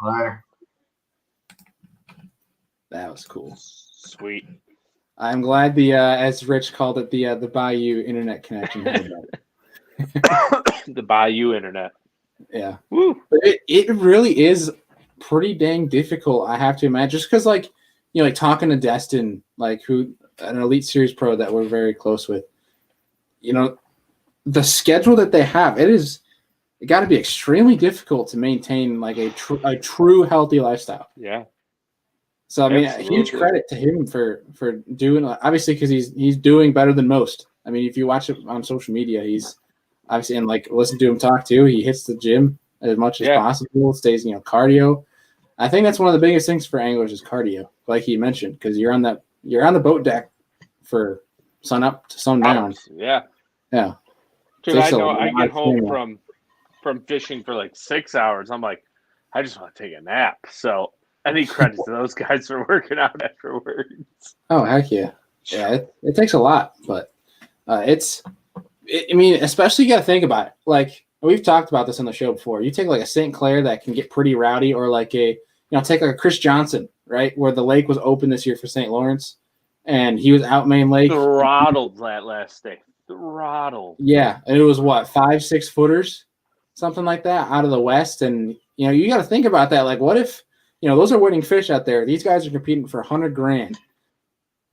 Later. That was cool. Sweet. I'm glad as Rich called it, the Bayou internet connection. The Bayou internet. Yeah. Woo. But it really is pretty dang difficult, I have to imagine. Just because, like, you know, like talking to Destin, like an Elite Series Pro that we're very close with, you know, the schedule that they have, it got to be extremely difficult to maintain like a true healthy lifestyle. Yeah. So I mean, a huge credit to him for doing, obviously, because he's doing better than most. I mean, if you watch it on social media, he's obviously, and like listen to him talk too, he hits the gym as much as possible, stays, cardio. I think that's one of the biggest things for anglers is cardio, like he mentioned, because you're on the boat deck for sun up to sundown. Yeah. Yeah. Dude, I know I get home from fishing for like 6 hours. I'm like, I just want to take a nap. So any credit to those guys for working out afterwards. Oh, heck yeah. Yeah, it takes a lot, but I mean, especially you got to think about it. Like, we've talked about this on the show before. You take like a St. Clair that can get pretty rowdy, or like take like a Chris Johnson, right? Where the lake was open this year for St. Lawrence and he was out Main Lake. Throttled that last day. Throttled. Yeah. And it was what, 5-6 footers, something like that out of the West. And, you got to think about that. Like, what if, those are winning fish out there. These guys are competing for $100,000.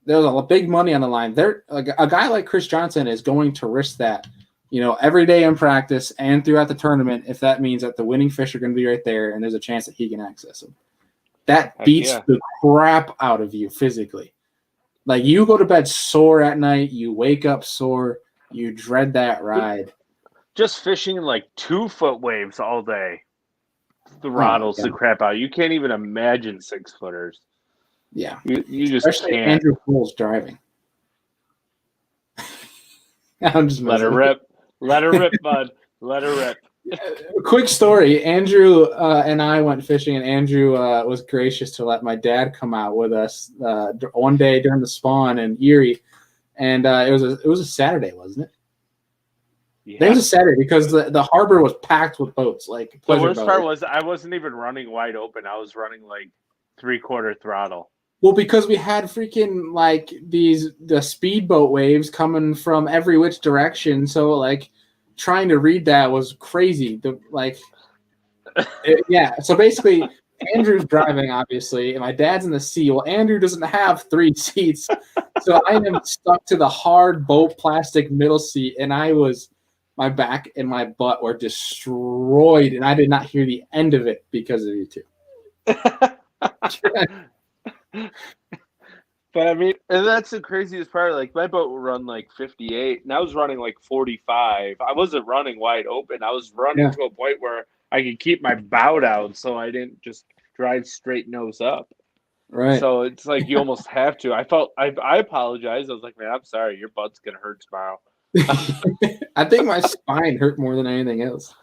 There's a big money on the line. They're like a guy like Chris Johnson is going to risk that, every day in practice and throughout the tournament, if that means that the winning fish are going to be right there and there's a chance that he can access them. That beats the crap out of you physically. Like, you go to bed sore at night, you wake up sore, you dread that ride. Just fishing in like 2-foot waves all day throttles the crap out. You can't even imagine 6-footers. Yeah. You just Especially can't. Andrew Pool's driving. I'm just let her rip. Let her rip, bud. Let her rip. Quick story. Andrew and I went fishing, and Andrew was gracious to let my dad come out with us one day during the spawn in Erie, and it was a Saturday, wasn't it? Yeah. It was a Saturday because the harbor was packed with boats. Like, the worst part was I wasn't even running wide open. I was running like 3/4 throttle. Well, because we had freaking like the speedboat waves coming from every which direction, so like trying to read that was crazy. So basically, Andrew's driving, obviously, and my dad's in the sea. Well, Andrew doesn't have 3 seats, so I am stuck to the hard boat plastic middle seat, and my back and my butt were destroyed, and I did not hear the end of it because of you two. But I mean, and that's the craziest part. Like, my boat would run like 58, and I was running like 45. I wasn't running wide open. I was running to a point where I could keep my bow down so I didn't just drive straight nose up. Right. So it's like you almost have to. I apologized. I was like, man, I'm sorry. Your butt's gonna hurt tomorrow. I think my spine hurt more than anything else.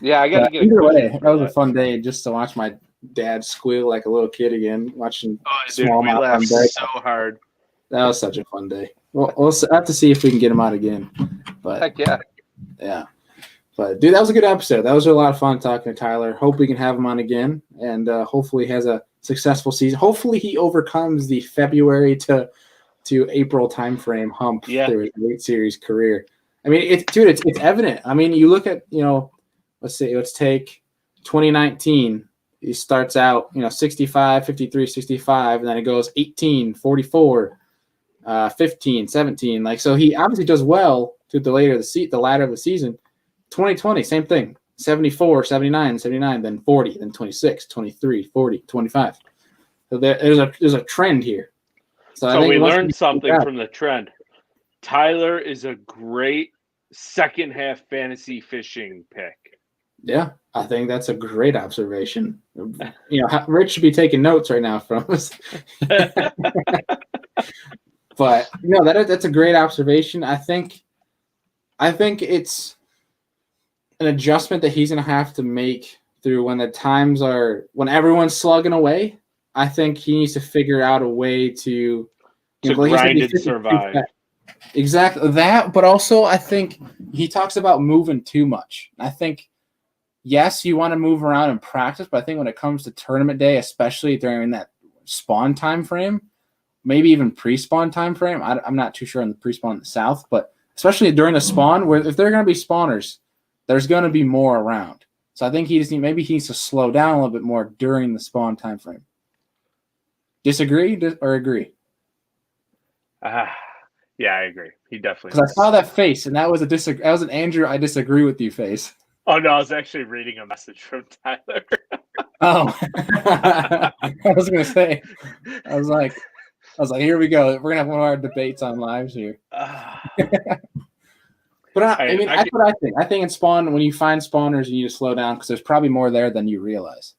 Yeah, I got to get a Either way, cushion that for was a that. fun day just to watch my dad squeal like a little kid again, watching Oh, dude, we smallmouth on laughed deck. so hard. That was such a fun day. We'll have to see if we can get him out again. But Heck yeah. yeah. But dude, that was a good episode. That was a lot of fun talking to Tyler. Hope we can have him on again, and hopefully he has a successful season. Hopefully he overcomes the February to April timeframe hump through his Elite Series career. I mean, it's evident. I mean, you look at, let's take 2019. He starts out, 65, 53, 65, and then it goes 18, 44, 15, 17. Like, so he obviously does well to the latter of the season. 2020, same thing. 74, 79, 79, then 40, then 26, 23, 40, 25. So there's a trend here. So I think we learned something from the trend. Tyler is a great second half fantasy fishing pick. Yeah, I think that's a great observation. Rich should be taking notes right now from us. But that's a great observation. I think it's an adjustment that he's going to have to make through when everyone's slugging away. I think he needs to figure out a way to grind and survive. Exactly that, but also I think he talks about moving too much. I think, yes, you want to move around and practice, but I think when it comes to tournament day, especially during that spawn time frame, maybe even pre-spawn time frame, I'm not too sure on the pre-spawn in the South, but especially during the spawn, where if they're going to be spawners, there's going to be more around. So I think he needs to slow down a little bit more during the spawn time frame. Disagree or agree? Yeah, I agree. He definitely. Because I saw that face, and that was an Andrew, I disagree with you face. Oh no, I was actually reading a message from Tyler. Oh, I was gonna say, I was like, here we go. We're gonna have one of our debates on lives here. But I mean, that's what I think. I think in spawn, when you find spawners, you need to slow down because there's probably more there than you realize.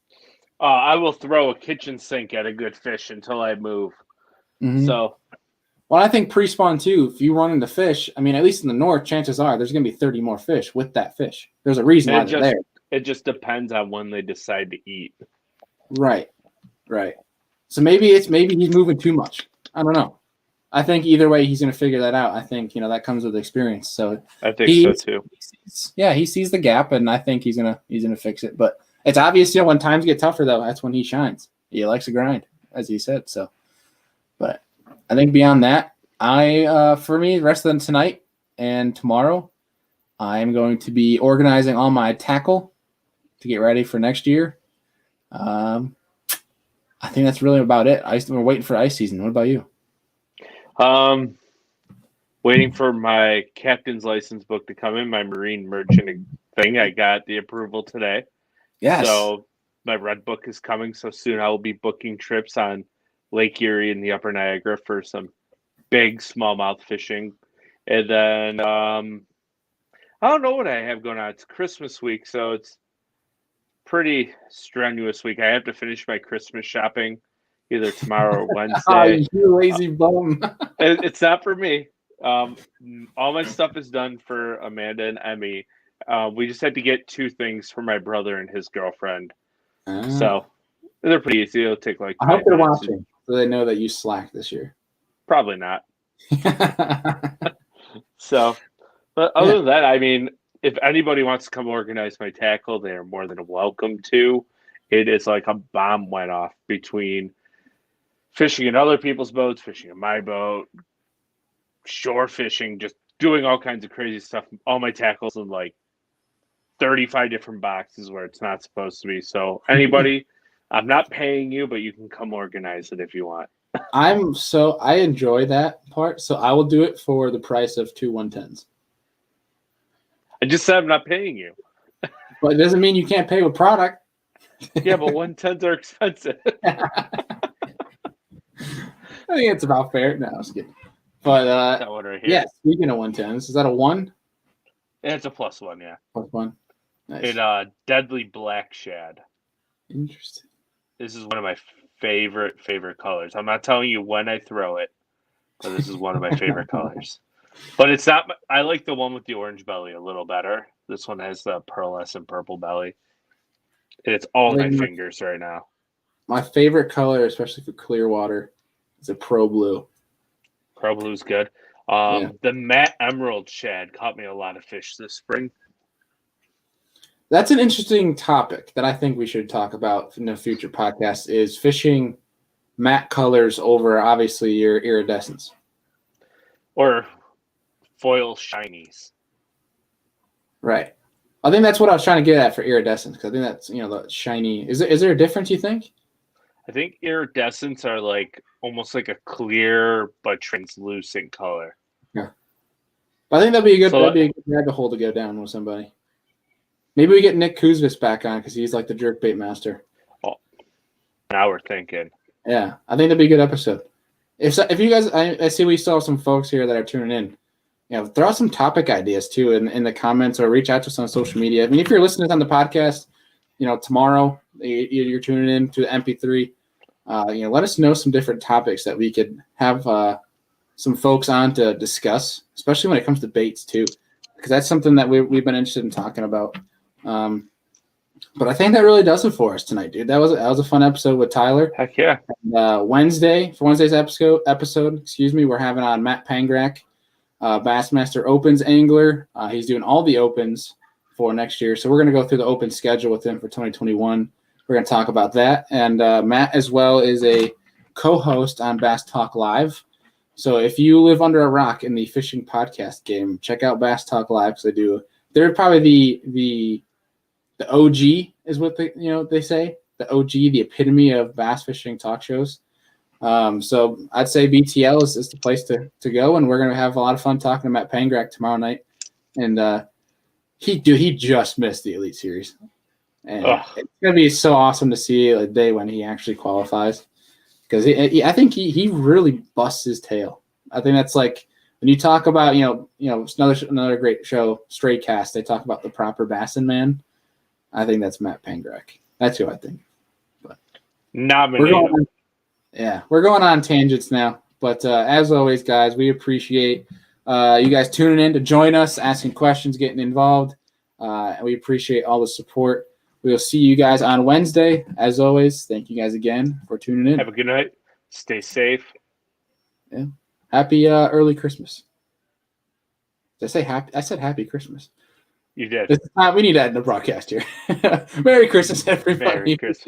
I will throw a kitchen sink at a good fish until I move. Mm-hmm. So, well, I think pre-spawn too. If you run into fish, I mean, at least in the north, chances are there's going to be 30 more fish with that fish. There's a reason why they're there. It just depends on when they decide to eat. Right. So maybe he's moving too much. I don't know. I think either way, he's going to figure that out. I think that comes with experience. So I think so too. He sees the gap, and I think he's gonna fix it. But it's obvious, when times get tougher, though, that's when he shines. He likes to grind, as he said. So, but I think beyond that, for me, the rest of tonight and tomorrow, I am going to be organizing all my tackle to get ready for next year. I think that's really about it. We're waiting for ice season. What about you? Waiting for my captain's license book to come in, my marine merchant thing. I got the approval today. Yes. So my red book is coming. So soon I will be booking trips on Lake Erie and the Upper Niagara for some big smallmouth fishing. And then I don't know what I have going on. It's Christmas week, so it's pretty strenuous week. I have to finish my Christmas shopping either tomorrow or Wednesday. Oh, you lazy bum. It's not for me. All my stuff is done for Amanda and Emmy. We just had to get 2 things for my brother and his girlfriend. So they're pretty easy. It'll take like 5 I hope they're minutes. watching so they know that you slacked this year. Probably not. So, but other than that, I mean, if anybody wants to come organize my tackle, they are more than welcome to. It is like a bomb went off between fishing in other people's boats, fishing in my boat, shore fishing, just doing all kinds of crazy stuff. All my tackles in like 35 different boxes where it's not supposed to be. So anybody, I'm not paying you, but you can come organize it if you want. I enjoy that part, so I will do it for the price of 2 110s. I just said I'm not paying you. But it doesn't mean you can't pay with product. Yeah, but 110s are expensive. I think it's about fair. No, I was kidding. But yeah, speaking of 110s, is that a 1? It's a +1, yeah. +1. Nice. It deadly black shad. Interesting. This is one of my favorite colors. I'm not telling you when I throw it, but this is one of my favorite colors. But it's not. I like the one with the orange belly a little better. This one has the pearlescent purple belly. And it's all I my think fingers right now. my favorite color, especially for clear water, is a Pro Blue. Pro Blue's good. Yeah. The matte emerald shad caught me a lot of fish this spring. That's an interesting topic that I think we should talk about in a future podcast is fishing matte colors over, obviously, your iridescence. Or foil shinies. Right. I think that's what I was trying to get at for iridescence, because I think that's, the shiny. Is there a difference, you think? I think iridescents are like almost like a clear but translucent color. Yeah. But I think that'd be a So- good rabbit hole to go down with somebody. Maybe we get Nick Kuzvis back on because he's like the jerkbait master. Now we're thinking. Yeah, I think that'd be a good episode. If you guys, I see we still have some folks here that are tuning in. Throw out some topic ideas too in the comments or reach out to us on social media. I mean, if you're listening on the podcast, tomorrow you're tuning in to the MP3. Let us know some different topics that we could have some folks on to discuss, especially when it comes to baits too, because that's something that we've been interested in talking about. But I think that really does it for us tonight, dude. That was a fun episode with Tyler. Heck yeah. And, Wednesday's episode, we're having on Matt Pangrak, Bassmaster Opens angler. He's doing all the opens for next year, so we're going to go through the open schedule with him for 2021. We're going to talk about that, and Matt as well is a co-host on Bass Talk Live. So if you live under a rock in the fishing podcast game, check out Bass Talk Live because they're probably the OG is what they say. The OG, the epitome of bass fishing talk shows. So I'd say BTL is the place to go, and we're gonna have a lot of fun talking to Matt Pangrak tomorrow night. And he just missed the Elite Series, and it's gonna be so awesome to see a day when he actually qualifies because I think he really busts his tail. I think that's like when you talk about it's another great show, Stray Cast. They talk about the proper bassin man. I think that's Matt Pangrak. That's who I think. But we're going on tangents now. But as always, guys, we appreciate you guys tuning in to join us, asking questions, getting involved. And we appreciate all the support. We will see you guys on Wednesday. As always, thank you guys again for tuning in. Have a good night. Stay safe. Yeah. Happy early Christmas. Did I say happy? I said happy Christmas. You did. We need that in the broadcast here. Merry Christmas, everybody. Merry Christmas.